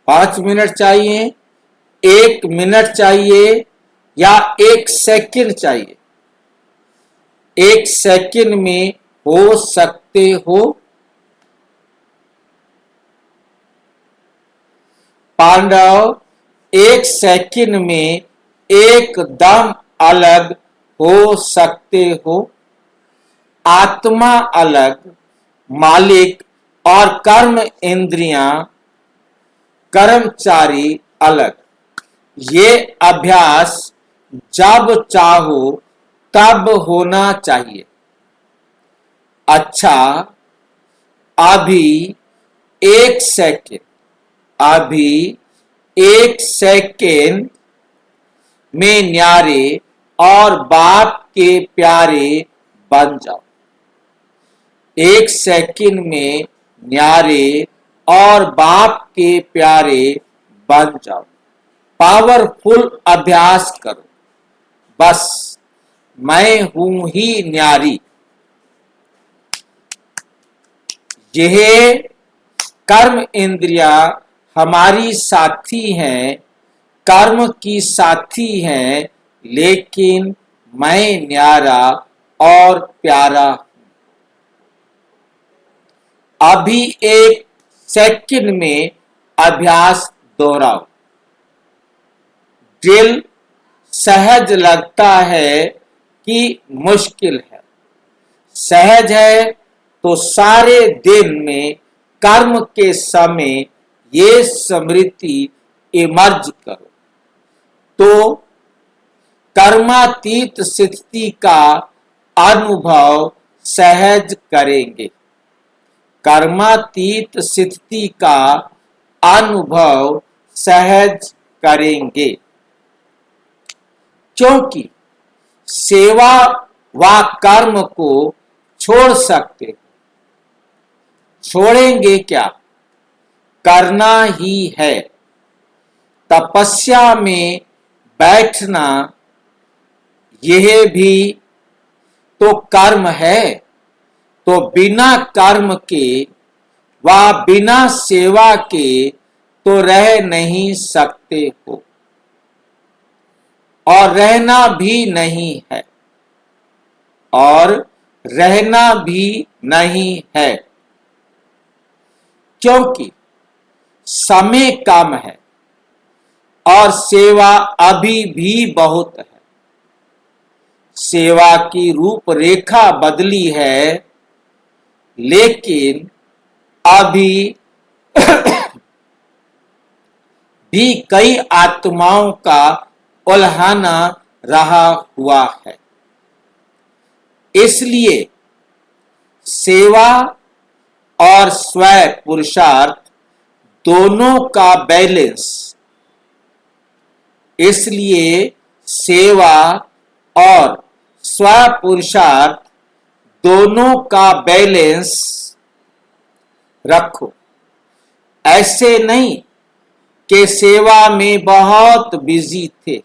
5 मिनट चाहिए, 1 मिनट चाहिए, या 1 सेकंड चाहिए? 1 सेकंड में हो सकते हो? पांडव 1 सेकंड में एकदम अलग हो सकते हो। आत्मा अलग, मालिक और कर्म इंद्रियां, कर्मचारी अलग। ये अभ्यास जब चाहो तब होना चाहिए। अच्छा, अभी 1 सेकंड, अभी 1 सेकंड में न्यारे और बाप के प्यारे बन जाओ। 1 सेकंड में न्यारे और बाप के प्यारे बन जाओ। पावरफुल अभ्यास करो। बस मैं हूं ही न्यारी। यह कर्म इंद्रिया हमारी साथी हैं, कर्म की साथी हैं, लेकिन मैं न्यारा और प्यारा हूं। अभी 1 सेकंड में अभ्यास दोहराओ। ड्रिल सहज लगता है कि मुश्किल है? सहज है तो सारे दिन में कर्म के समय ये स्मृति इमर्ज करो, तो कर्मातीत स्थिति का अनुभव सहज करेंगे। कर्मातीत स्थिति का अनुभव सहज करेंगे, क्योंकि सेवा व कर्म को छोड़ सकते हो। छोड़ेंगे क्या? करना ही है। तपस्या में बैठना यह भी तो कर्म है, तो बिना कर्म के व बिना सेवा के तो रह नहीं सकते हो, और रहना भी नहीं है, और रहना भी नहीं है, क्योंकि समय कम है और सेवा अभी भी बहुत है। सेवा की रूपरेखा बदली है, लेकिन अभी भी कई आत्माओं का उल्हाना रहा हुआ है। इसलिए सेवा और स्व पुरुषार्थ दोनों का बैलेंस, इसलिए सेवा और स्व पुरुषार्थ दोनों का बैलेंस रखो। ऐसे नहीं कि सेवा में बहुत बिजी थे,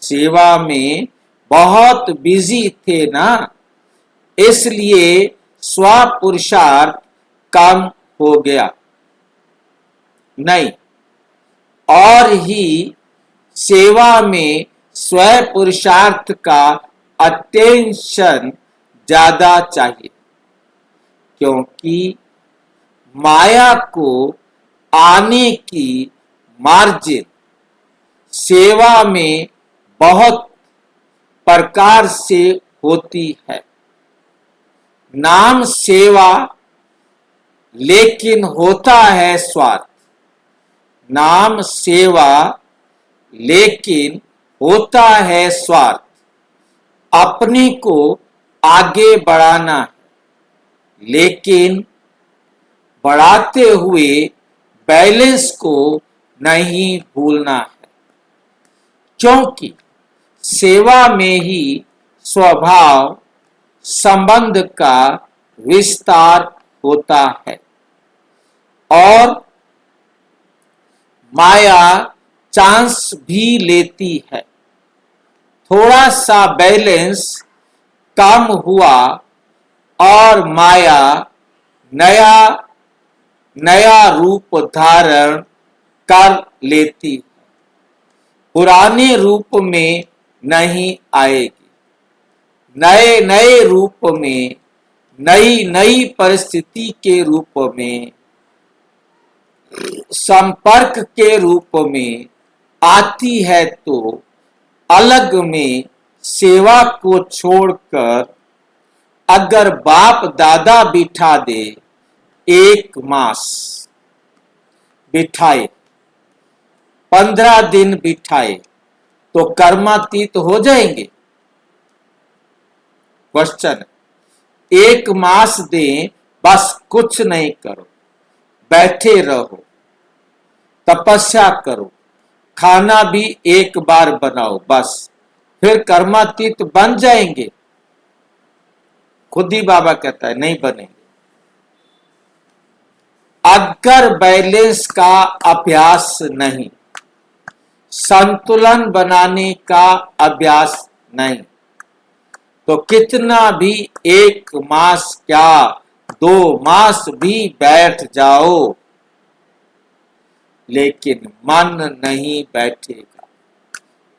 सेवा में बहुत बिजी थे ना, इसलिए स्व पुरुषार्थ कम हो गया। नहीं, और ही सेवा में स्व पुरुषार्थ का अटेंशन ज्यादा चाहिए, क्योंकि माया को आने की मार्जिन सेवा में बहुत प्रकार से होती है। नाम सेवा, लेकिन होता है स्वार्थ। नाम सेवा, लेकिन होता है स्वार्थ, अपने को आगे बढ़ाना है, लेकिन बढ़ाते हुए बैलेंस को नहीं भूलना है, क्योंकि सेवा में ही स्वभाव संबंध का विस्तार होता है और माया चांस भी लेती है। थोड़ा सा बैलेंस कम हुआ और माया नया नया रूप धारण कर लेती है, पुराने रूप में नहीं आएगी। नए नए रूप में, नई नई परिस्थिति के रूप में, संपर्क के रूप में आती है, तो अलग में सेवा को छोड़कर अगर बाप दादा बिठा दे, 1 मास बिठाए, 15 दिन बिठाए, तो कर्मातीत हो जाएंगे? क्वेश्चन, 1 मास दें, बस कुछ नहीं करो, बैठे रहो, तपस्या करो, खाना भी 1 बार बनाओ, बस फिर कर्मातीत बन जाएंगे? खुद ही बाबा कहता है नहीं बनेंगे। अगर बैलेंस का अभ्यास नहीं, संतुलन बनाने का अभ्यास नहीं, तो कितना भी 1 मास क्या 2 मास भी बैठ जाओ, लेकिन मन नहीं बैठेगा,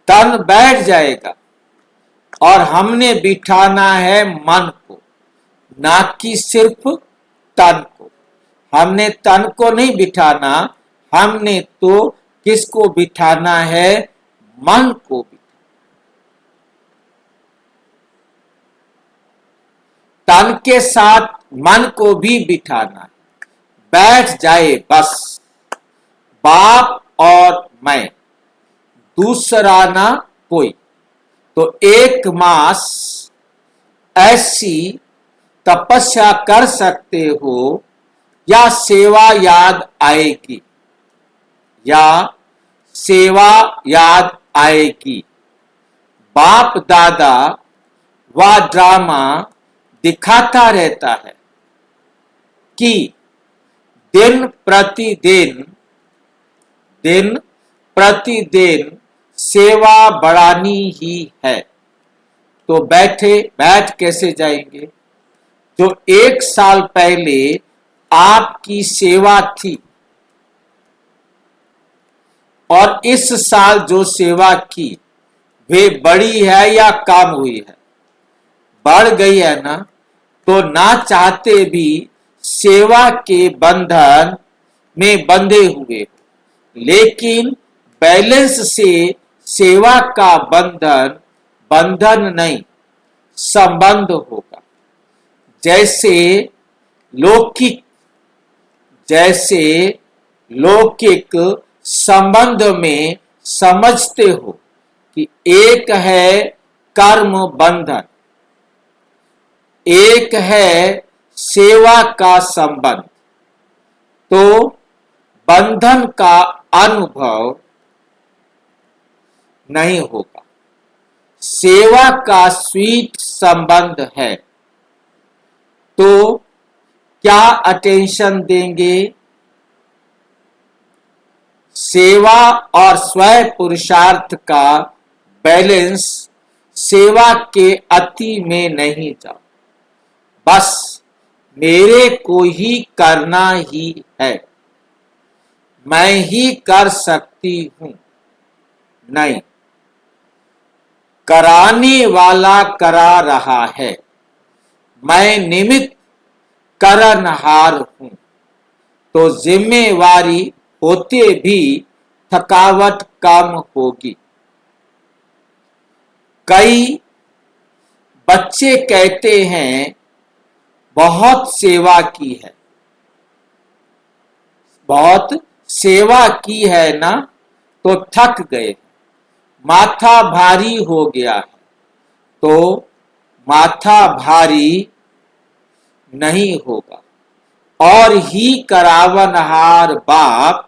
तन बैठ जाएगा। और हमने बिठाना है मन को, ना कि सिर्फ तन को। हमने तन को नहीं बिठाना, हमने तो किसको बिठाना है? मन को बिठाना। तन के साथ मन को भी बिठाना है, बैठ जाए बस, बाप और मैं, दूसरा ना कोई। तो 1 मास ऐसी तपस्या कर सकते हो, या सेवा याद आएगी, या सेवा याद आएगी। बाप दादा वह ड्रामा दिखाता रहता है कि दिन प्रतिदिन सेवा बढ़ानी ही है, तो बैठ कैसे जाएंगे? जो 1 साल पहले आपकी सेवा थी और इस साल जो सेवा की, वे बड़ी है या कम हुई है? बढ़ गई है ना, तो ना चाहते भी सेवा के बंधन में बंधे हुए, लेकिन बैलेंस से सेवा का बंधन नहीं, संबंध होगा। जैसे लौकिक संबंध में समझते हो कि एक है कर्म बंधन, एक है सेवा का संबंध, तो बंधन का अनुभव नहीं होगा। सेवा का स्वीट संबंध है, तो क्या अटेंशन देंगे? सेवा और स्वयं पुरुषार्थ का बैलेंस, सेवा के अति में नहीं जाओ, बस मेरे को ही करना ही है, मैं ही कर सकती हूं, नहीं, कराने वाला करा रहा है, मैं निमित्त करनहार हूं। तो जिम्मेवारी होते भी थकावट कम होगी। कई बच्चे कहते हैं बहुत सेवा की है, बहुत सेवा की है ना, तो थक गए, माथा भारी हो गया है, तो माथा भारी नहीं होगा। और ही करावनहार बाप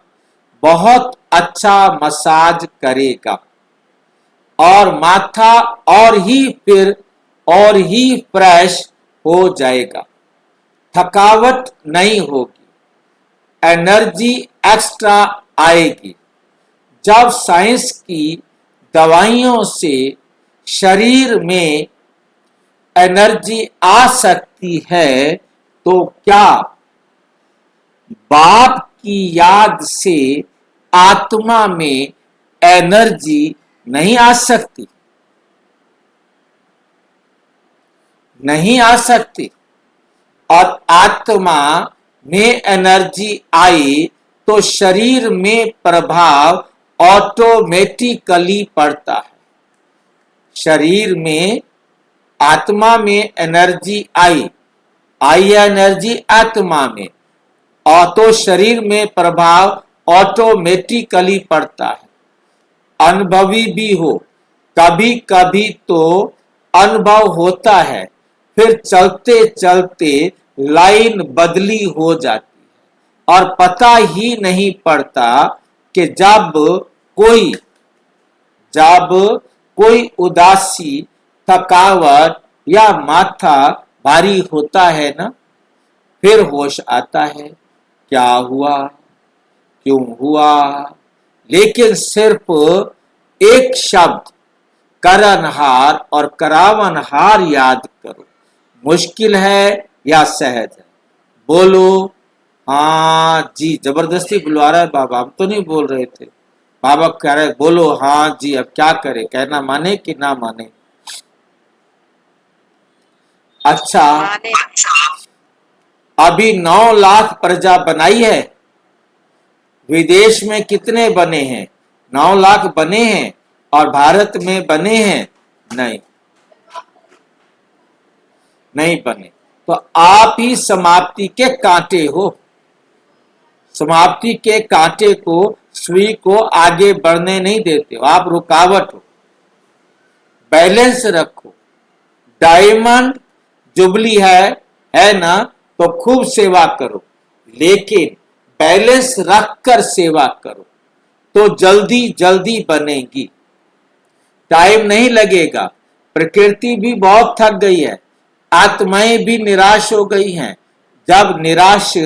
बहुत अच्छा मसाज करेगा और माथा और ही फ्रेश हो जाएगा। थकावट नहीं होगी, एनर्जी एक्स्ट्रा आएगी। जब साइंस की दवाइयों से शरीर में एनर्जी आ सकती है, तो क्या बाप की याद से आत्मा में एनर्जी नहीं आ सकती? नहीं आ सकती। और आत्मा में एनर्जी आई तो शरीर में प्रभाव ऑटोमेटिकली पड़ता है। शरीर में आत्मा में एनर्जी आई एनर्जी आत्मा में, और तो शरीर में प्रभाव ऑटोमेटिकली पड़ता है। अनुभवी भी हो, कभी कभी तो अनुभव होता है, फिर चलते चलते लाइन बदली हो जाती है और पता ही नहीं पड़ता कि जब कोई उदासी, थकावट या माथा भारी होता है ना, फिर होश आता है, क्या हुआ, क्यों हुआ। लेकिन सिर्फ एक शब्द करनहार और करावनहार याद करो। मुश्किल है या सहज है? बोलो हाँ जी। जबरदस्ती बुलवा रहा है बाबा, हम तो नहीं बोल रहे थे। बाबा कह रहे बोलो हाँ जी। अब क्या करे, कहना माने कि ना माने? अच्छा, अभी 9 लाख प्रजा बनाई है। विदेश में कितने बने हैं? 9 लाख बने हैं। और भारत में बने हैं? नहीं बने। तो आप ही समाप्ति के कांटे हो। समाप्ति के कांटे को, सुई को आगे बढ़ने नहीं देते हो, आप रुकावट हो। बैलेंस रखो। डायमंड जुबली है ना, तो खूब सेवा करो, लेकिन बैलेंस रखकर सेवा करो तो जल्दी जल्दी बनेगी। टाइम नहीं लगेगा। प्रकृति भी बहुत थक गई है, आत्माएं भी निराश हो गई हैं। जब निराश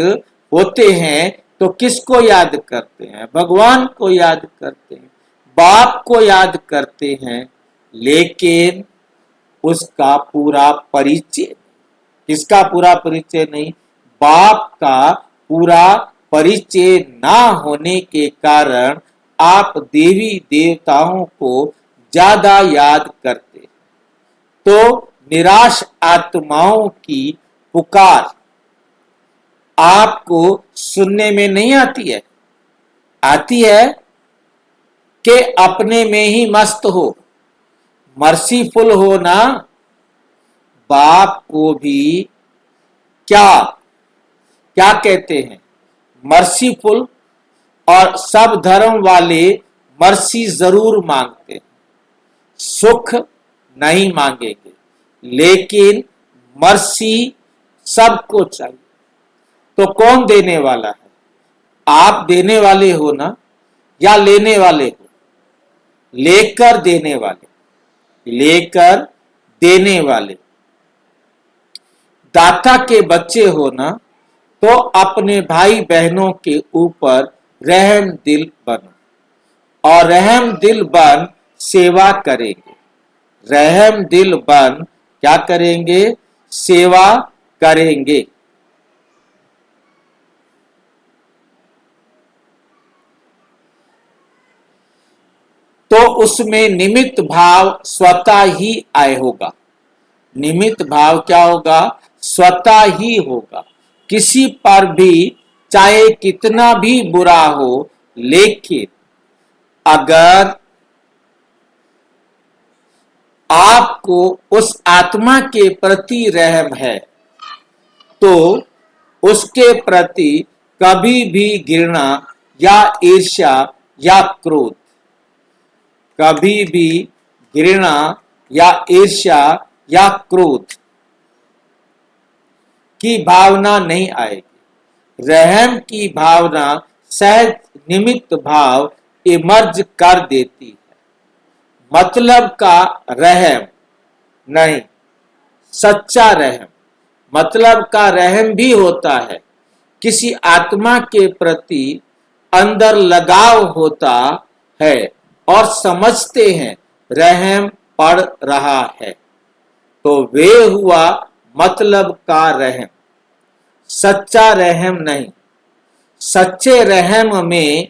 होते हैं तो किसको याद करते हैं? भगवान को याद करते हैं, बाप को याद करते हैं, लेकिन उसका पूरा परिचय, किसका पूरा परिचय नहीं? बाप का पूरा परिचय ना होने के कारण आप देवी देवताओं को ज्यादा याद करते। तो निराश आत्माओं की पुकार आपको सुनने में नहीं आती है? आती है कि अपने में ही मस्त हो, मर्सीफुल हो ना। बाप को भी क्या कहते हैं? मर्सीफुल। और सब धर्म वाले मर्सी जरूर मांगते हैं, सुख नहीं मांगेंगे, लेकिन मर्सी सबको चाहिए। तो कौन देने वाला है? आप देने वाले हो ना, या लेने वाले हो? लेकर देने वाले। दाता के बच्चे हो ना, तो अपने भाई बहनों के ऊपर रहम दिल बनो और रहम दिल बन सेवा करेंगे। रहम दिल बन क्या करेंगे? सेवा करेंगे। तो उसमें निमित्त भाव स्वतः ही आए होगा। निमित्त भाव क्या होगा? स्वतः ही होगा। किसी पर भी चाहे कितना भी बुरा हो, लेकिन अगर आपको उस आत्मा के प्रति रहम है, तो उसके प्रति कभी भी घृणा या ईर्ष्या या क्रोध कभी भी घृणा या ईर्ष्या या क्रोध की भावना नहीं आएगी। रहम की भावना सहज निमित्त भाव इमर्ज कर देती है। मतलब का रहम नहीं, सच्चा रहम। मतलब का रहम भी होता है, किसी आत्मा के प्रति अंदर लगाव होता है और समझते हैं रहम पड़ रहा है, तो वे हुआ मतलब का रहम, सच्चा रहम नहीं। सच्चे रहम में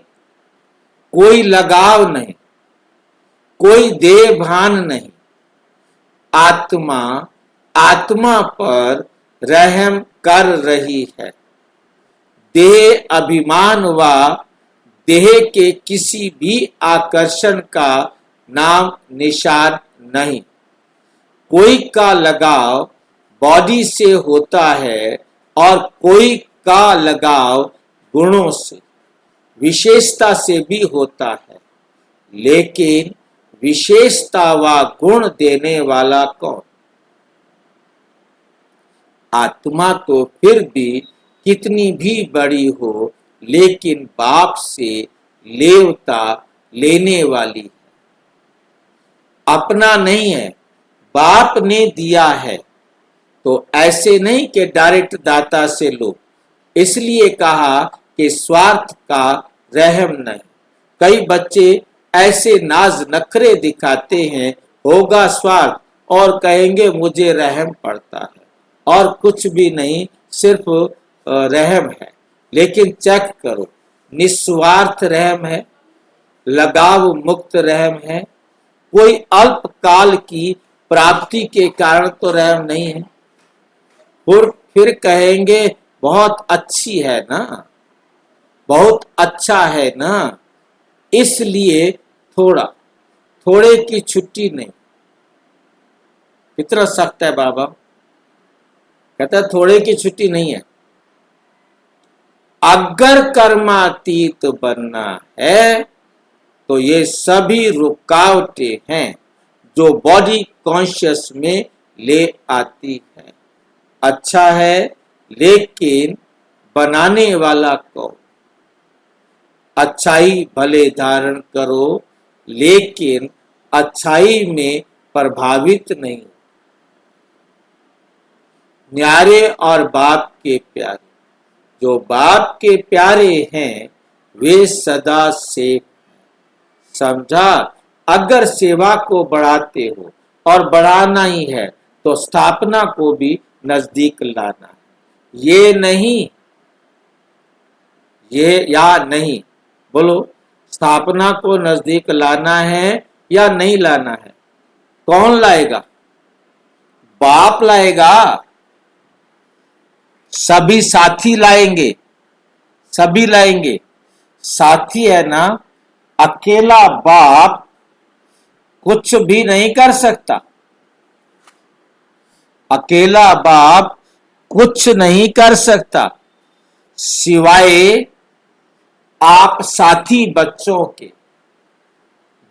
कोई लगाव नहीं, कोई देह भान नहीं। आत्मा आत्मा पर रहम कर रही है। देह अभिमान व देह के किसी भी आकर्षण का नाम निशान नहीं। कोई का लगाव बॉडी से होता है और कोई का लगाव गुणों से, विशेषता से भी होता है, लेकिन विशेषता व गुण देने वाला कौन? आत्मा तो फिर भी कितनी भी बड़ी हो, लेकिन बाप से लेवता लेने वाली है, अपना नहीं है, बाप ने दिया है। तो ऐसे नहीं कि डायरेक्ट दाता से लो। इसलिए कहा कि स्वार्थ का रहम नहीं। कई बच्चे ऐसे नाज नखरे दिखाते हैं, होगा स्वार्थ, और कहेंगे मुझे रहम पड़ता है, और कुछ भी नहीं, सिर्फ रहम है। लेकिन चेक करो, निस्वार्थ रहम है, लगाव मुक्त रहम है, कोई अल्पकाल की प्राप्ति के कारण तो रहम नहीं है। फिर कहेंगे बहुत अच्छी है ना, बहुत अच्छा है ना, इसलिए थोड़े की छुट्टी नहीं। कितना सख्त है बाबा, कहता है थोड़े की छुट्टी नहीं है। अगर कर्मातीत बनना है तो ये सभी रुकावटें हैं जो बॉडी कॉन्शियस में ले आती है। अच्छा है, लेकिन बनाने वाला कौन? अच्छाई भले धारण करो, लेकिन अच्छाई में प्रभावित नहीं। न्यारे और बाप के प्यारे, जो बाप के प्यारे हैं वे सदा सेफ। समझा? अगर सेवा को बढ़ाते हो और बढ़ाना ही है तो स्थापना को भी नजदीक लाना है। ये नहीं, ये या नहीं, बोलो, स्थापना को नजदीक लाना है या नहीं लाना है? कौन लाएगा? बाप लाएगा। सभी साथी लाएंगे, सभी लाएंगे। साथी है ना, अकेला बाप कुछ भी नहीं कर सकता। अकेला बाप कुछ नहीं कर सकता सिवाय आप साथी बच्चों के।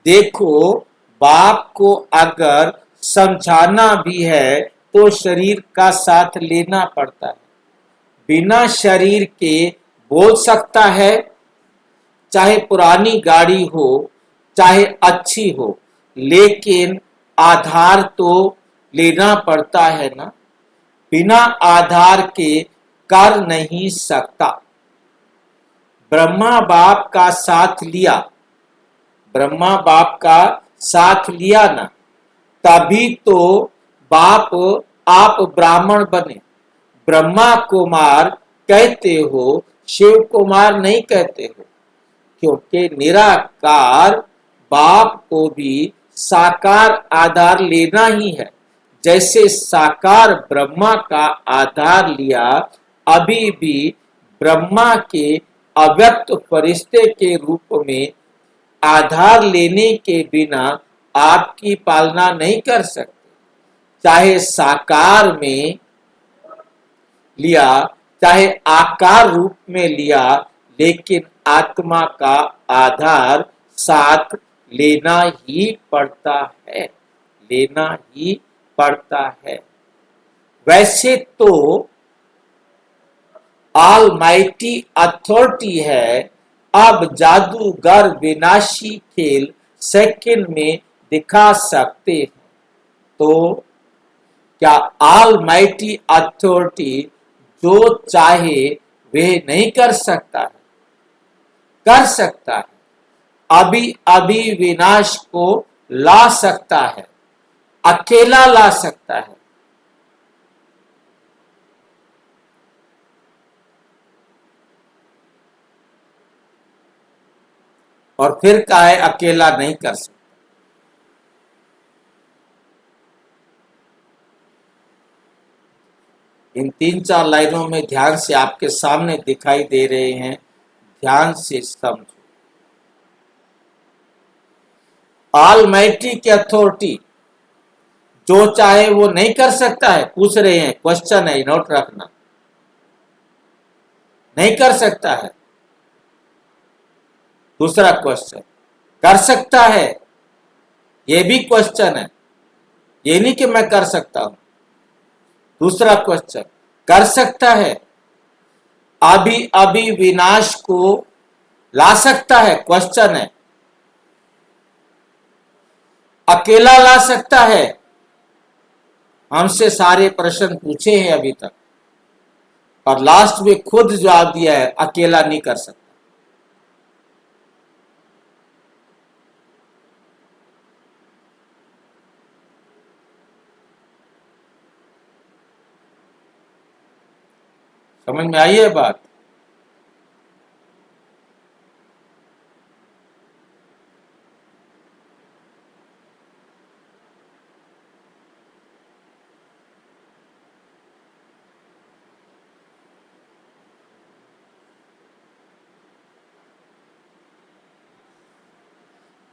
देखो, बाप को अगर समझाना भी है तो शरीर का साथ लेना पड़ता है। बिना शरीर के बोल सकता है, चाहे पुरानी गाड़ी हो चाहे अच्छी हो, लेकिन आधार तो लेना पड़ता है ना। बिना आधार के कर नहीं सकता। ब्रह्मा बाप का साथ लिया, ब्रह्मा बाप का साथ लिया ना, तभी तो बाप आप ब्राह्मण बने। ब्रह्मा कुमार कहते हो, शिव कुमार नहीं कहते हो, क्योंकि निराकार बाप को भी साकार आधार लेना ही है। जैसे साकार ब्रह्मा का आधार लिया, अभी भी ब्रह्मा के अव्यक्त फरिश्ते के रूप में आधार लेने के बिना आपकी पालना नहीं कर सकते। चाहे साकार में लिया, चाहे आकार रूप में लिया, लेकिन आत्मा का आधार साथ लेना ही पड़ता है, लेना ही पड़ता है। वैसे तो ऑलमाइटी अथॉरिटी है, अब जादूगर विनाशी खेल सेकंड में दिखा सकते हैं। तो क्या ऑलमाइटी अथॉरिटी जो चाहे वह नहीं कर सकता है? कर सकता है, अभी अभी विनाश को ला सकता है, अकेला ला सकता है। और फिर कहा है अकेला नहीं कर सकता। इन 3-4 लाइनों में ध्यान से आपके सामने दिखाई दे रहे हैं, ध्यान से समझो। ऑलमाइटी की अथॉरिटी जो चाहे वो नहीं कर सकता है, पूछ रहे हैं, क्वेश्चन है, नोट रखना। नहीं कर सकता है। दूसरा क्वेश्चन, कर सकता है, ये भी क्वेश्चन है, ये नहीं कि मैं कर सकता हूं। दूसरा क्वेश्चन, कर सकता है, अभी अभी विनाश को ला सकता है, क्वेश्चन है। अकेला ला सकता है, हमसे सारे प्रश्न पूछे हैं अभी तक, और लास्ट में खुद जवाब दिया है, अकेला नहीं कर सकता। समझ में आई है बात?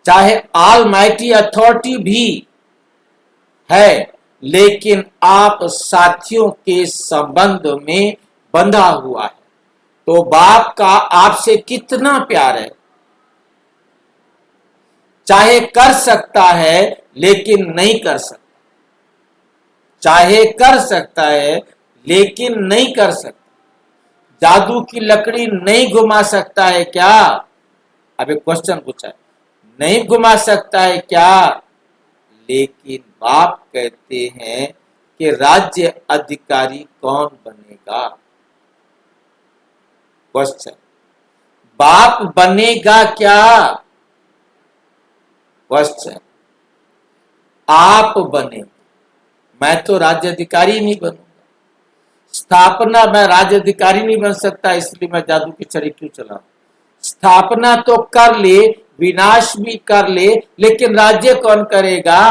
चाहे ऑलमाइटी अथॉरिटी भी है, लेकिन आप साथियों के संबंध में बंधा हुआ है। तो बाप का आपसे कितना प्यार है। चाहे कर सकता है लेकिन नहीं कर सकता, चाहे कर सकता है लेकिन नहीं कर सकता। जादू की लकड़ी नहीं घुमा सकता है क्या? अब एक क्वेश्चन पूछा है, नहीं घुमा सकता है क्या? लेकिन बाप कहते हैं कि राज्य अधिकारी कौन बनेगा? क्वेश्चन, बाप बनेगा क्या? क्वेश्चन, आप बने। मैं तो राज्य अधिकारी नहीं बनूंगा। स्थापना, मैं राज्य अधिकारी नहीं बन सकता, इसलिए मैं जादू की छड़ी क्यों चलाऊं? स्थापना तो कर ले, विनाश भी कर ले, लेकिन राज्य कौन करेगा?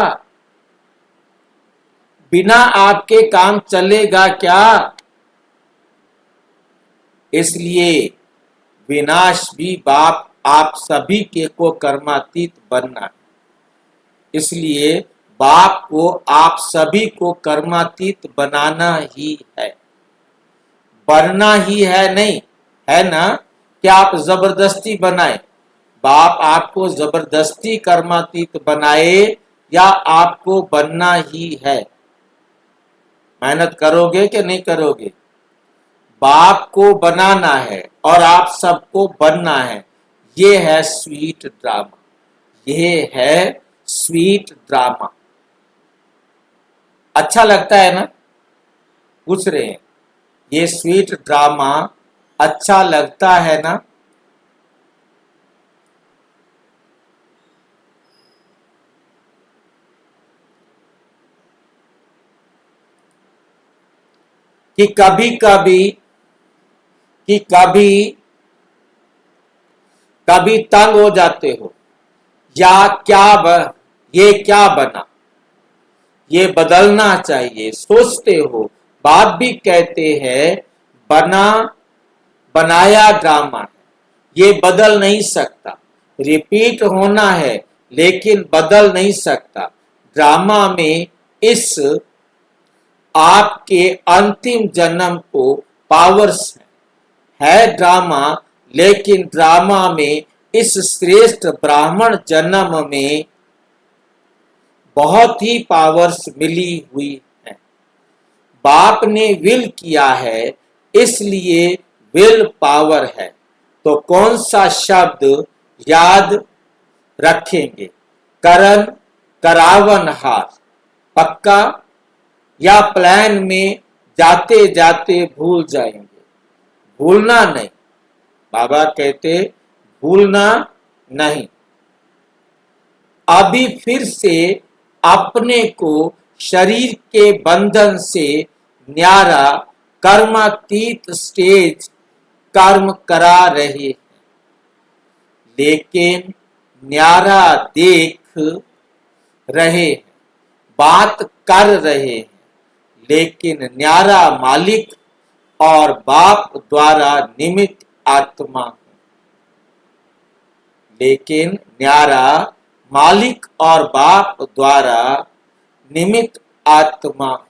बिना आपके काम चलेगा क्या? इसलिए विनाश भी बाप आप सभी के को कर्मातीत बनना है। इसलिए बाप को आप सभी को कर्मातीत बनाना ही है, बनना ही है, नहीं है ना कि आप जबरदस्ती बनाए। बाप आपको जबरदस्ती कर्मातीत बनाए या आपको बनना ही है? मेहनत करोगे कि नहीं करोगे? बाप को बनाना है और आप सबको बनना है। ये है स्वीट ड्रामा, ये है स्वीट ड्रामा। अच्छा लगता है ना? पूछ रहे हैं, ये स्वीट ड्रामा अच्छा लगता है ना? कि कभी कभी तंग हो जाते हो, या ये क्या बना, ये बदलना चाहिए, सोचते हो। बाप भी कहते हैं बनाया ड्रामा है, ये बदल नहीं सकता। रिपीट होना है लेकिन बदल नहीं सकता। ड्रामा में इस आपके अंतिम जन्म को पावर्स है ड्रामा, लेकिन ड्रामा में इस श्रेष्ठ ब्राह्मण जन्म में बहुत ही पावर्स मिली हुई है। बाप ने विल किया है, इसलिए विल पावर है। तो कौन सा शब्द याद रखेंगे? करण, करावन हार, पक्का? या प्लान में जाते जाते भूल जाएंगे? भूलना नहीं, बाबा कहते भूलना नहीं। अभी फिर से अपने को शरीर के बंधन से न्यारा कर्मातीत स्टेज कर्म करा रहे हैं, लेकिन न्यारा देख रहे हैं, बात कर रहे हैं, लेकिन न्यारा मालिक और बाप द्वारा निमित्त आत्मा हूं। लेकिन न्यारा मालिक और बाप द्वारा निमित्त आत्मा हूं।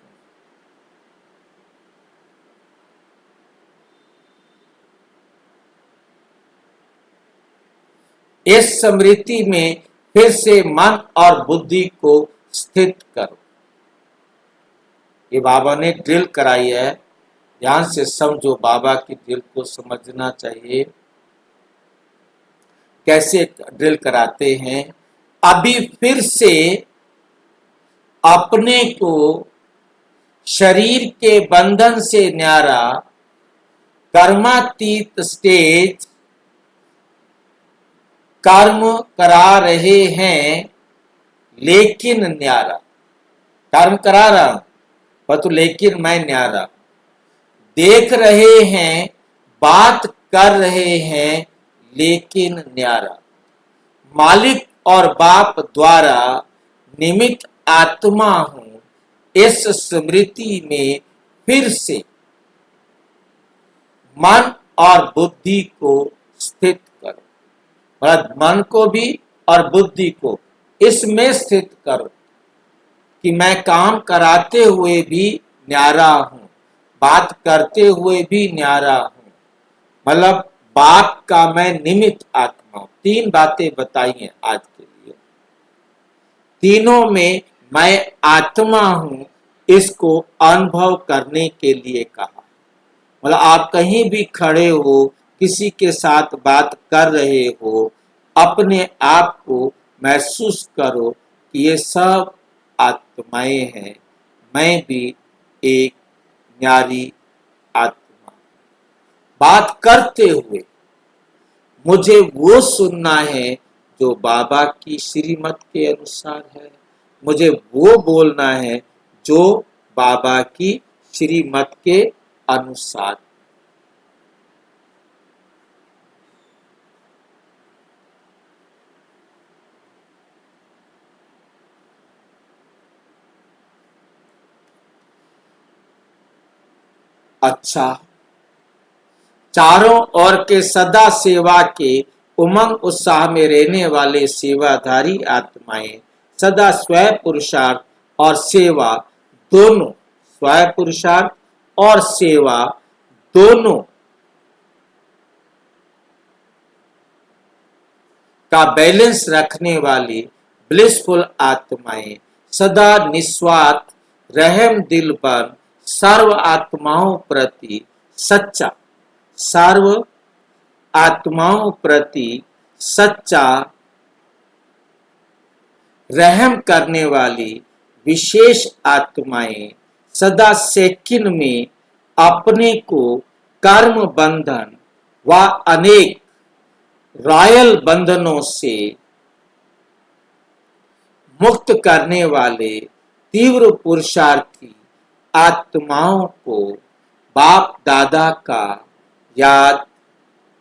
इस स्मृति में फिर से मन और बुद्धि को स्थित करो। ये बाबा ने ड्रिल कराई है, ध्यान से समझो। बाबा की ड्रिल को समझना चाहिए। कैसे ड्रिल कराते हैं? अभी फिर से अपने को शरीर के बंधन से न्यारा कर्मातीत स्टेज कर्म करा रहे हैं, लेकिन न्यारा कर्म करा रहा हूं, पर तो लेकिन मैं न्यारा देख रहे हैं, बात कर रहे हैं, लेकिन न्यारा मालिक और बाप द्वारा निमित्त आत्मा हूं। इस स्मृति में फिर से मन और बुद्धि को स्थित करो। मन को भी और बुद्धि को इसमें स्थित करो कि मैं काम कराते हुए भी न्यारा हूं, बात करते हुए भी न्यारा हूं, मतलब बाप का मैं निमित्त आत्मा हूं। 3 बातें बताई हैं आज के लिए। तीनों में मैं आत्मा हूं, इसको अनुभव करने के लिए कहा। मतलब आप कहीं भी खड़े हो, किसी के साथ बात कर रहे हो, अपने आप को महसूस करो कि ये सब आत्माएं हैं, मैं भी एक न्यारी आत्मा। बात करते हुए मुझे वो सुनना है जो बाबा की श्रीमत के अनुसार है, मुझे वो बोलना है जो बाबा की श्रीमत के अनुसार। अच्छा, चारों ओर के सदा सेवा के उमंग उत्साह में रहने वाले सेवाधारी आत्माएं सदा स्वयं पुरुषार्थ और सेवा दोनों, स्वयं पुरुषार्थ और सेवा दोनों का बैलेंस रखने वाली ब्लिसफुल आत्माएं सदा निस्वार्थ रहम दिल बन सर्व आत्माओं प्रति सच्चा, सर्व आत्माओं प्रति सच्चा रहम करने वाली विशेष आत्माएं सदा सेकंड में अपने को कर्म बंधन व अनेक रॉयल बंधनों से मुक्त करने वाले तीव्र पुरुषार्थी आत्माओं को बाप दादा का याद,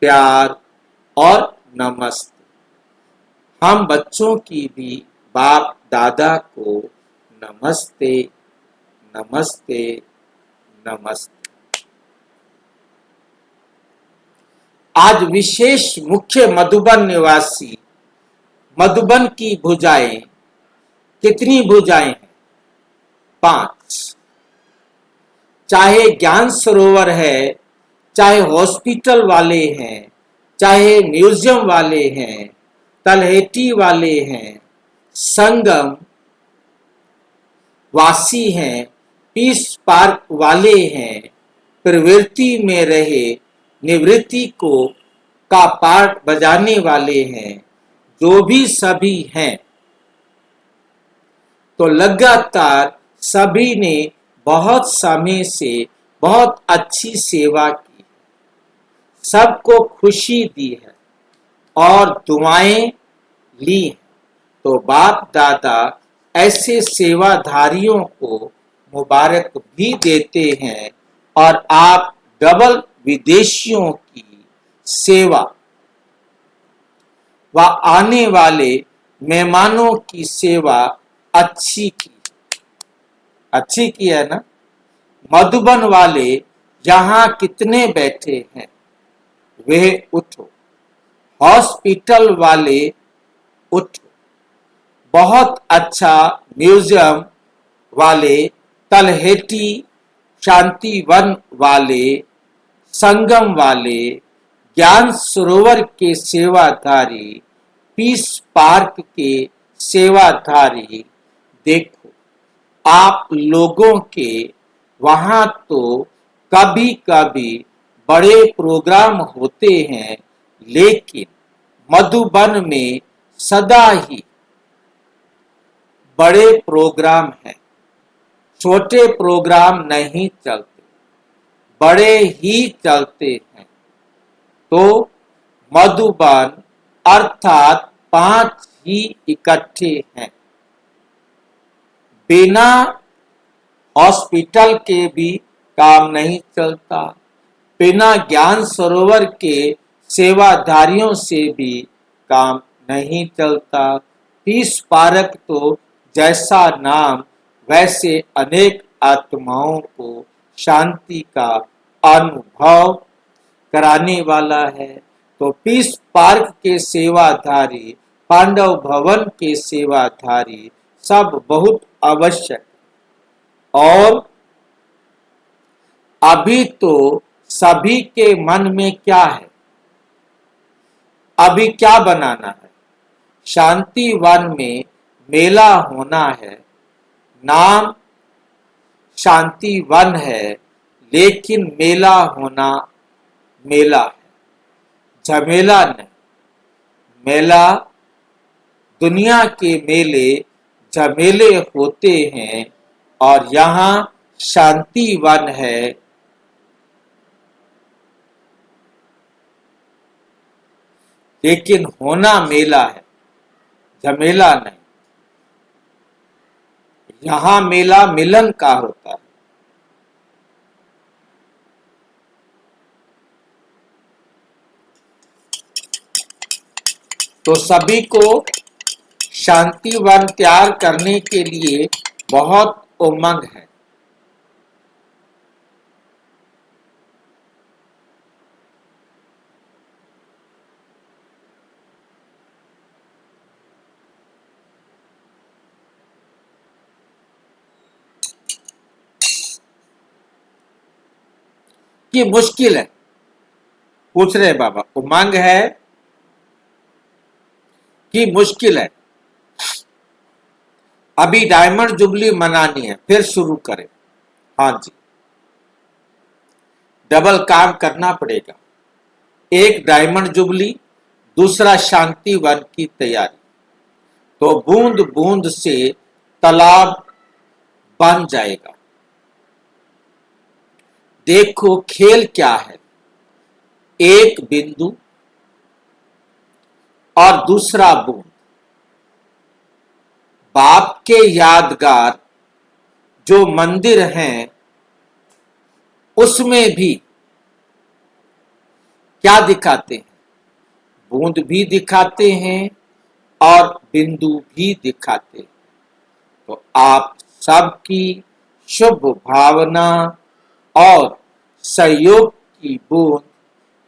प्यार और नमस्ते। हम बच्चों की भी बाप दादा को नमस्ते, नमस्ते, नमस्ते। आज विशेष मुख्य मधुबन निवासी, मधुबन की भुजाएं, कितनी भुजाएं हैं? 5। चाहे ज्ञान सरोवर है, चाहे हॉस्पिटल वाले हैं, चाहे म्यूजियम वाले हैं, तलहटी वाले हैं, संगम वासी हैं, पीस पार्क वाले हैं, प्रवृत्ति में रहे निवृत्ति को का पार्ट बजाने वाले हैं, जो भी सभी हैं, तो लगातार सभी ने बहुत समय से बहुत अच्छी सेवा की, सबको खुशी दी है और दुआएं ली हैं। तो बाप दादा ऐसे सेवाधारियों को मुबारक भी देते हैं और आप डबल विदेशियों की सेवा व आने वाले मेहमानों की सेवा अच्छी की है ना। मधुबन वाले यहाँ कितने बैठे हैं, वे उठो। हॉस्पिटल वाले उठो। बहुत अच्छा म्यूजियम वाले, तलहटी शांतिवन वाले, संगम वाले, ज्ञान सरोवर के सेवाधारी, पीस पार्क के सेवाधारी, देखो आप लोगों के वहां तो कभी कभी बड़े प्रोग्राम होते हैं, लेकिन मधुबन में सदा ही बड़े प्रोग्राम हैं, छोटे प्रोग्राम नहीं चलते, बड़े ही चलते हैं। तो मधुबन अर्थात 5 ही इकट्ठे हैं। बिना हॉस्पिटल के भी काम नहीं चलता, बिना ज्ञान सरोवर के सेवाधारियों से भी काम नहीं चलता। पीस पार्क तो जैसा नाम वैसे अनेक आत्माओं को शांति का अनुभव कराने वाला है। तो पीस पार्क के सेवाधारी, पांडव भवन के सेवाधारी सब बहुत आवश्यक। और अभी तो सभी के मन में क्या है, अभी क्या बनाना है? शांति वन में मेला होना है, नाम शांति वन है, लेकिन मेला होना मेला है, झमेला नहीं। मेला दुनिया के मेले झमेले होते हैं और यहाँ शांति वन है, लेकिन होना मेला है, झमेला नहीं। यहाँ मेला मिलन का होता है। तो सभी को शांति वन तैयार करने के लिए बहुत उमंग है। कि मुश्किल है, पूछ रहे बाबा, उमंग है कि मुश्किल है? अभी डायमंड जुबली मनानी है, फिर शुरू करें। हाँ जी, डबल काम करना पड़ेगा। एक डायमंड जुबली, दूसरा शांति वन की तैयारी। तो बूंद बूंद से तालाब बन जाएगा। देखो खेल क्या है, एक बिंदु और दूसरा बूंद। बाप के यादगार जो मंदिर हैं, उसमें भी क्या दिखाते हैं? बूंद भी दिखाते हैं और बिंदु भी दिखाते हैं। तो आप सबकी शुभ भावना और सहयोग की बूंद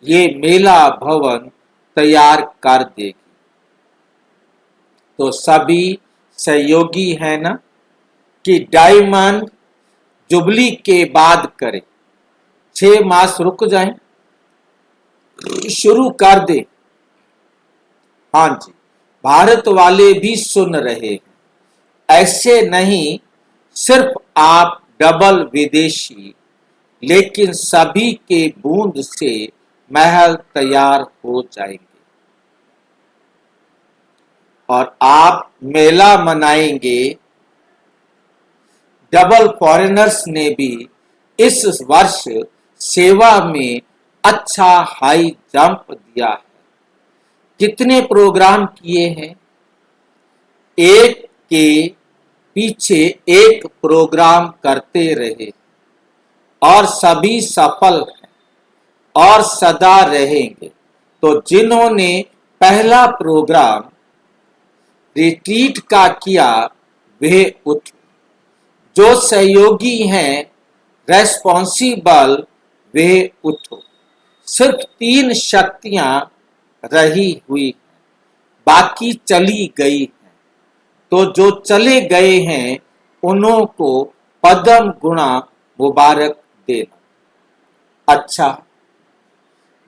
ये मेला भवन तैयार कर देगी। तो सभी सहयोगी है ना कि डायमंड जुबली के बाद करें, 6 मास रुक जाएं, शुरू कर दे। हाँ जी, भारत वाले भी सुन रहे हैं। ऐसे नहीं सिर्फ आप डबल विदेशी, लेकिन सभी के बूंद से महल तैयार हो जाएंगे और आप मेला मनाएंगे। डबल फॉरेनर्स ने भी इस वर्ष सेवा में अच्छा हाई जंप दिया है। कितने प्रोग्राम किए हैं? एक के पीछे एक प्रोग्राम करते रहे और सभी सफल हैं और सदा रहेंगे। तो जिन्होंने पहला प्रोग्राम रिट्रीट का किया वे उठ, जो सहयोगी हैं रेस्पॉन्सिबल वे उठो। सिर्फ 3 शक्तियां रही हुई, बाकी चली गई हैं। तो जो चले गए हैं उन्हों को पद्म गुणा मुबारक देना। अच्छा,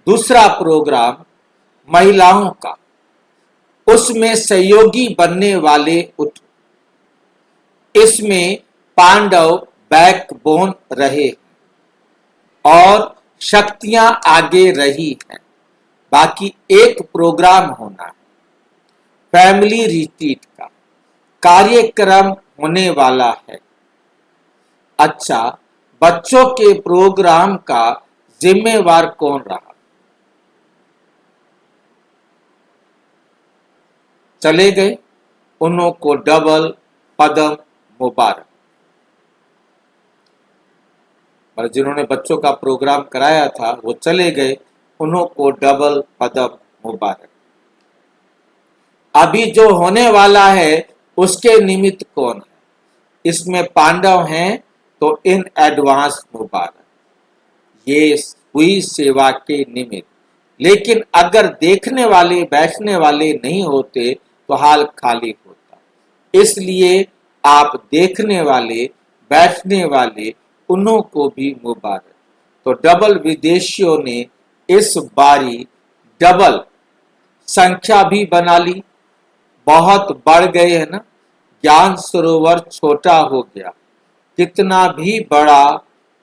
दूसरा प्रोग्राम महिलाओं का, उसमें सहयोगी बनने वाले उठो। इसमें पांडव बैकबोन रहे और शक्तियां आगे रही हैं। बाकी एक प्रोग्राम होना है। फैमिली रिट्रीट का कार्यक्रम होने वाला है। अच्छा, बच्चों के प्रोग्राम का जिम्मेवार कौन रहा? चले गए, उन्हों को डबल पद्म मुबारक। और जिन्होंने बच्चों का प्रोग्राम कराया था वो चले गए, उन्हों को डबल पद्म मुबारक। अभी जो होने वाला है उसके निमित्त कौन है? इसमें पांडव हैं तो इन एडवांस मुबारक। ये हुई सेवा के निमित्त। लेकिन अगर देखने वाले बैठने वाले नहीं होते तो हाल खाली होता। इसलिए आप देखने वाले बैठने वाले उन्हों को भी मुबारक। तो डबल विदेशियों ने इस बारी डबल संख्या भी बना ली। बहुत बढ़ गए है ना। ज्ञान सरोवर छोटा हो गया। कितना भी बड़ा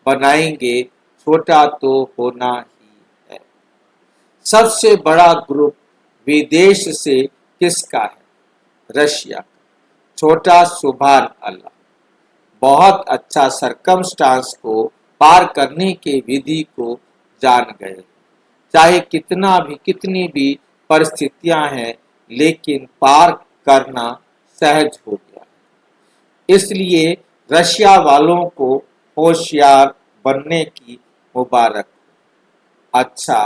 बनाएंगे छोटा तो होना ही है। सबसे बड़ा ग्रुप विदेश से किसका है? रशिया का। छोटा सुभान अल्लाह। बहुत अच्छा सरकमस्टांस को पार करने के विधि को जान गए। चाहे कितनी भी परिस्थितियां हैं, लेकिन पार करना सहज हो गया। इसलिए रशिया वालों को होशियार बनने की मुबारक। अच्छा,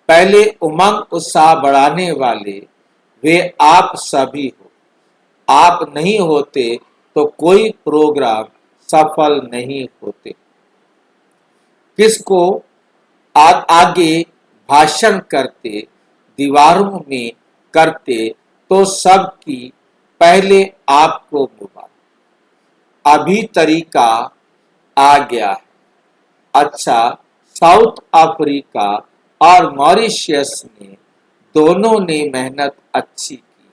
पहले उमंग उत्साह बढ़ाने वाले वे आप सभी हो। आप नहीं होते तो कोई प्रोग्राम सफल नहीं होते। किसको आगे भाषण करते, दीवारों में करते तो सबकी पहले आपको मुबारक। अभी तरीका आ गया है। अच्छा, साउथ अफ्रीका और मॉरिशस ने दोनों ने मेहनत अच्छी की।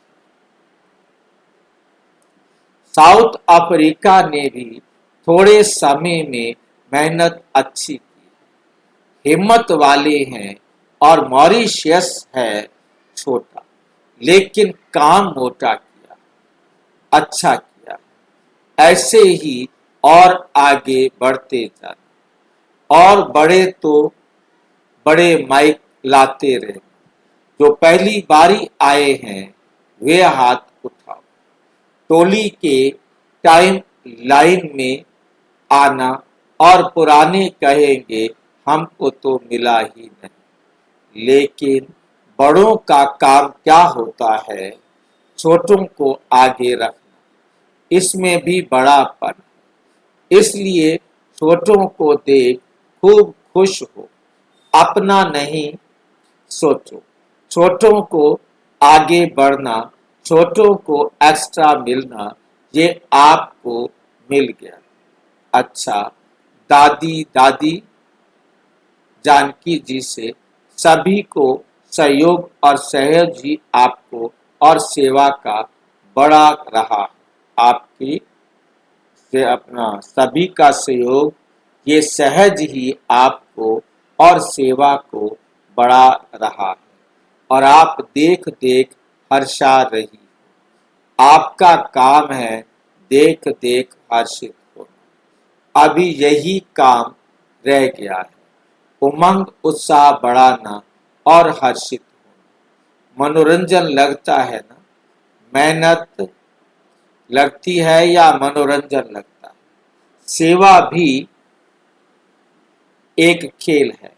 साउथ अफ्रीका ने भी थोड़े समय में मेहनत अच्छी की। हिम्मत वाले हैं और मॉरिशस है छोटा, लेकिन काम मोटा किया, अच्छा किया। ऐसे ही और आगे बढ़ते जाना और बड़े तो बड़े माइक लाते रहे। जो पहली बारी आए हैं वे हाथ उठाओ। टोली के टाइम लाइन में आना और पुराने कहेंगे हमको तो मिला ही नहीं। लेकिन बड़ों का काम क्या होता है? छोटों को आगे रखना। इसमें भी बड़ापन। इसलिए छोटों को देख खूब खुश हो, अपना नहीं सोचो। छोटों को आगे बढ़ना, छोटों को एक्स्ट्रा मिलना, ये आपको मिल गया। अच्छा, दादी दादी जानकी जी से सभी को सहयोग और सहयोग ही आपको और सेवा का बड़ा रहा है। आपकी से अपना सभी का सहयोग ये सहज ही आपको और सेवा को बढ़ा रहा है और आप देख देख हर्षा रही। आपका काम है देख देख हर्षित होना। अभी यही काम रह गया है, उमंग उत्साह बढ़ाना और हर्षित होना। मनोरंजन लगता है ना, मेहनत लगती है या मनोरंजन लगता है। सेवा भी एक खेल है,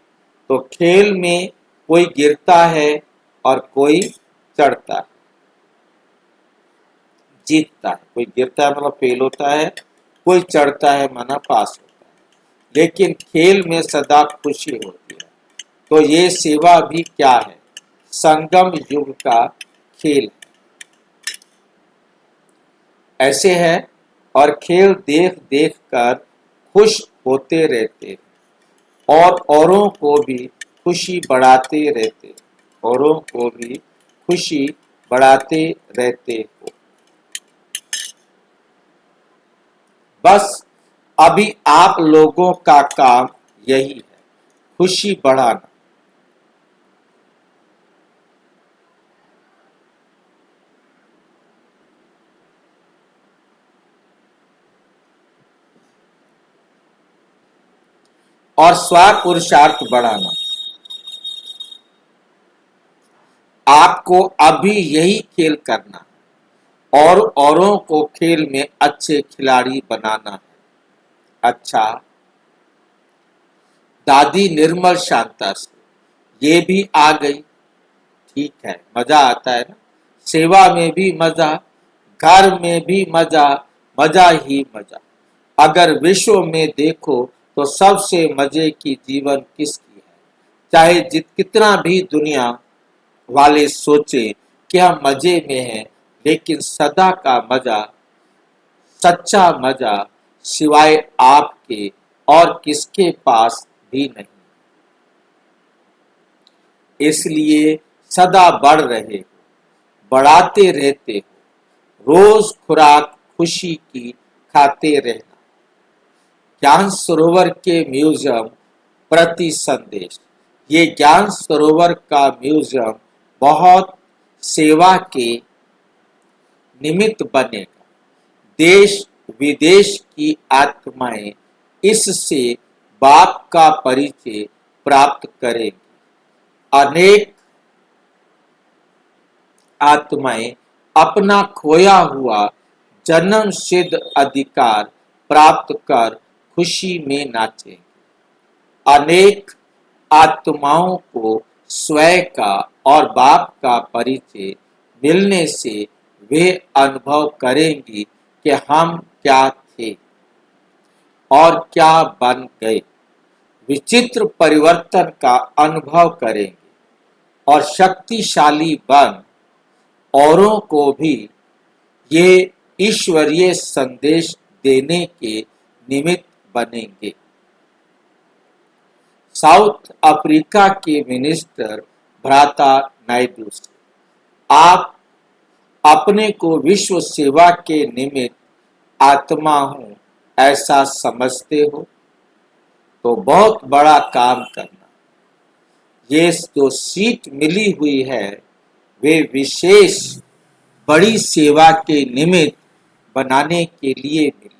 तो खेल में कोई गिरता है और कोई चढ़ता है, जीतता है। कोई गिरता है मतलब फेल होता है, कोई चढ़ता है माना पास होता है। लेकिन खेल में सदा खुशी होती है। तो ये सेवा भी क्या है? संगम युग का खेल है। ऐसे है और खेल देख देख कर खुश होते रहते और औरों को भी खुशी बढ़ाते रहते, औरों को भी खुशी बढ़ाते रहते हो। बस अभी आप लोगों का काम यही है, खुशी बढ़ाना। और स्व पुरुषार्थ बढ़ाना। आपको अभी यही खेल करना और औरों को खेल में अच्छे खिलाड़ी बनाना है। अच्छा, दादी निर्मल शांता से ये भी आ गई, ठीक है, मजा आता है ना। सेवा में भी मजा, घर में भी मजा, मजा ही मजा। अगर विश्व में देखो तो सबसे मजे की जीवन किसकी है? चाहे कितना भी दुनिया वाले सोचे कि हम मजे में हैं, लेकिन सदा का मजा, सच्चा मजा सिवाय आपके और किसके पास भी नहीं। इसलिए सदा बढ़ रहे हो, बढ़ाते रहते हो, रोज खुराक खुशी की खाते रहना। ज्ञान सरोवर के म्यूजियम प्रति संदेश। ये ज्ञान सरोवर का म्यूजियम बहुत सेवा के निमित्त बनेगा। देश विदेश की आत्माएं इससे बाप का परिचय प्राप्त करेंगी। अनेक आत्माएं अपना खोया हुआ जन्म सिद्ध अधिकार प्राप्त कर खुशी में नाचेंगे। अनेक आत्माओं को स्वयं का और बाप का परिचय मिलने से वे अनुभव करेंगी कि हम क्या थे और क्या बन गए। विचित्र परिवर्तन का अनुभव करेंगे और शक्तिशाली बन औरों को भी ये ईश्वरीय संदेश देने के निमित्त बनेंगे। साउथ अफ्रीका के मिनिस्टर भ्राता नायडू से आप अपने को विश्व सेवा के निमित्त आत्मा हूं ऐसा समझते हो तो बहुत बड़ा काम करना। ये जो सीट मिली हुई है वे विशेष बड़ी सेवा के निमित्त बनाने के लिए मिली।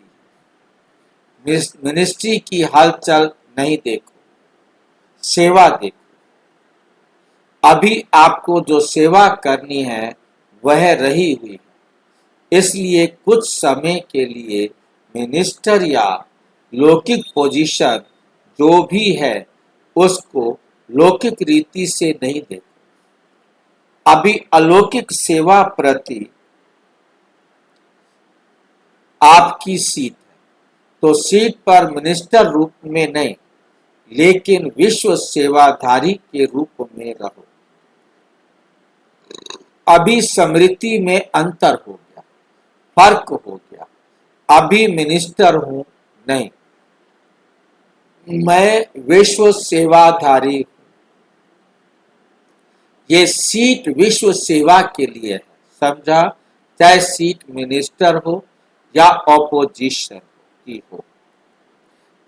मिनिस्ट्री की हलचल नहीं देखो, सेवा देखो। अभी आपको जो सेवा करनी है वह रही हुई है। इसलिए कुछ समय के लिए मिनिस्टर या लौकिक पोजीशन जो भी है उसको लौकिक रीति से नहीं देखो। अभी अलौकिक सेवा प्रति आपकी सीट है, तो सीट पर मिनिस्टर रूप में नहीं लेकिन विश्व सेवाधारी के रूप में रहो। अभी स्मृति में अंतर हो गया, फर्क हो गया। अभी मिनिस्टर हूं नहीं, मैं विश्व सेवाधारी हूं। ये सीट विश्व सेवा के लिए है, समझा? चाहे सीट मिनिस्टर हो या ऑपोजिशन की हो,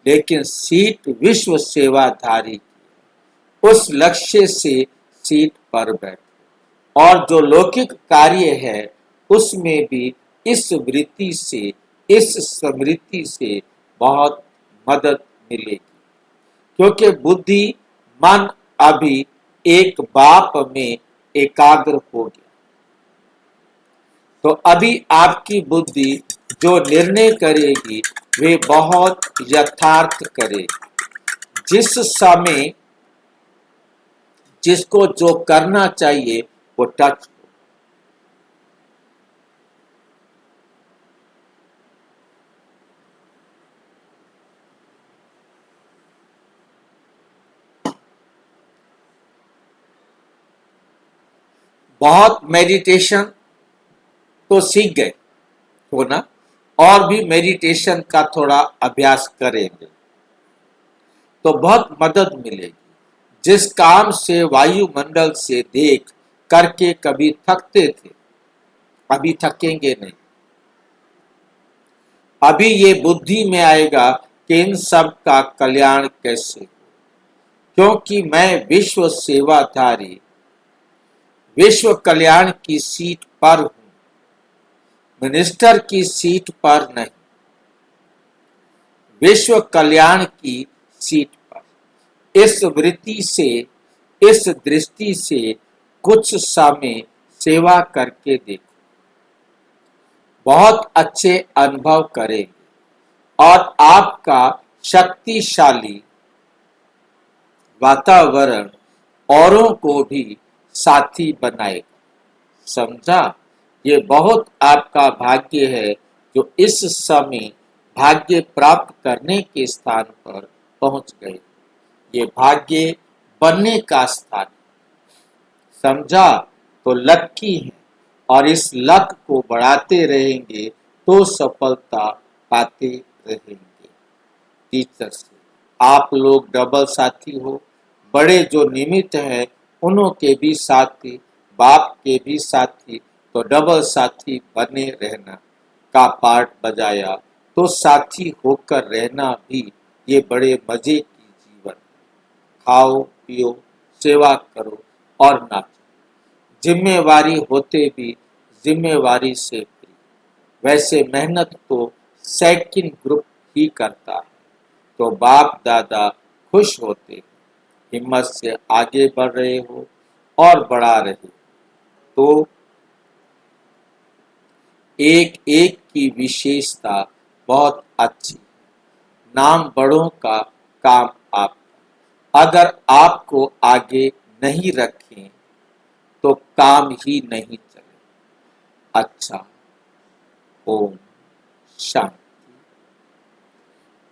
लेकिन सीट विश्व सेवाधारी की। उस लक्ष्य से सीट पर बैठो और जो लौकिक कार्य है उसमें भी इस वृत्ति से, इस स्मृति से बहुत मदद मिलेगी, क्योंकि बुद्धि मन अभी एक बाप में एकाग्र हो गया। तो अभी आपकी बुद्धि जो निर्णय करेगी वे बहुत यथार्थ करेगी। जिस समय जिसको जो करना चाहिए वो टच हो। बहुत मेडिटेशन तो सीख गए हो ना, और भी मेडिटेशन का थोड़ा अभ्यास करेंगे तो बहुत मदद मिलेगी। जिस काम से वायुमंडल से देख करके कभी थकते थे, अभी थकेंगे नहीं। अभी ये बुद्धि में आएगा कि इन सब का कल्याण कैसे हो, क्योंकि मैं विश्व सेवाधारी, विश्व कल्याण की सीट पर हूं, मिनिस्टर की सीट पर नहीं, विश्व कल्याण की सीट पर। इस वृत्ति से, इस दृष्टि से कुछ समय सेवा करके देखो, बहुत अच्छे अनुभव करेंगे और आपका शक्तिशाली वातावरण औरों को भी साथी बनाएगा, समझा? ये बहुत आपका भाग्य है जो इस समय भाग्य प्राप्त करने के स्थान पर पहुंच गए। ये भाग्य बनने का स्थान, समझा? तो लकी है और इस लक को बढ़ाते रहेंगे तो सफलता पाते रहेंगे। टीचर से आप लोग डबल साथी हो। बड़े जो निमित्त हैं उन्हों के भी साथी, बाप के भी साथी, तो डबल साथी बने रहना का पार्ट बजाया तो साथी होकर रहना भी ये बड़े मजे की जीवन। खाओ पियो, सेवा करो और नाचो। जिम्मेवारी होते भी जिम्मेवारी से फ्री। वैसे मेहनत तो सेकंड ग्रुप ही करता है, तो बाप दादा खुश होते हैं। हिम्मत से आगे बढ़ रहे हो और बढ़ा रहे हो, तो एक एक की विशेषता बहुत अच्छी। नाम बड़ों का काम आपका। अगर आपको आगे नहीं रखें तो काम ही नहीं चले। अच्छा, ओम शांति।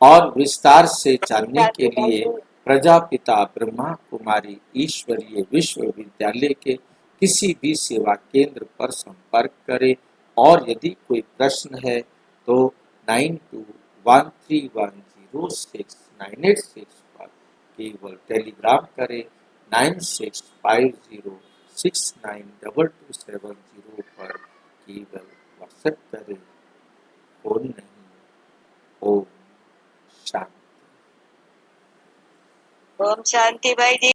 और विस्तार से जानने के लिए प्रजापिता ब्रह्मा कुमारी ईश्वरीय विश्वविद्यालय के किसी भी सेवा केंद्र पर संपर्क करें और यदि कोई प्रश्न है तो 9213106986 पर केवल टेलीग्राम करें। 9650692270 पर केवल व्हाट्सएप करें, फोन नहीं। ओम शांति। ओम शांति भाई जी।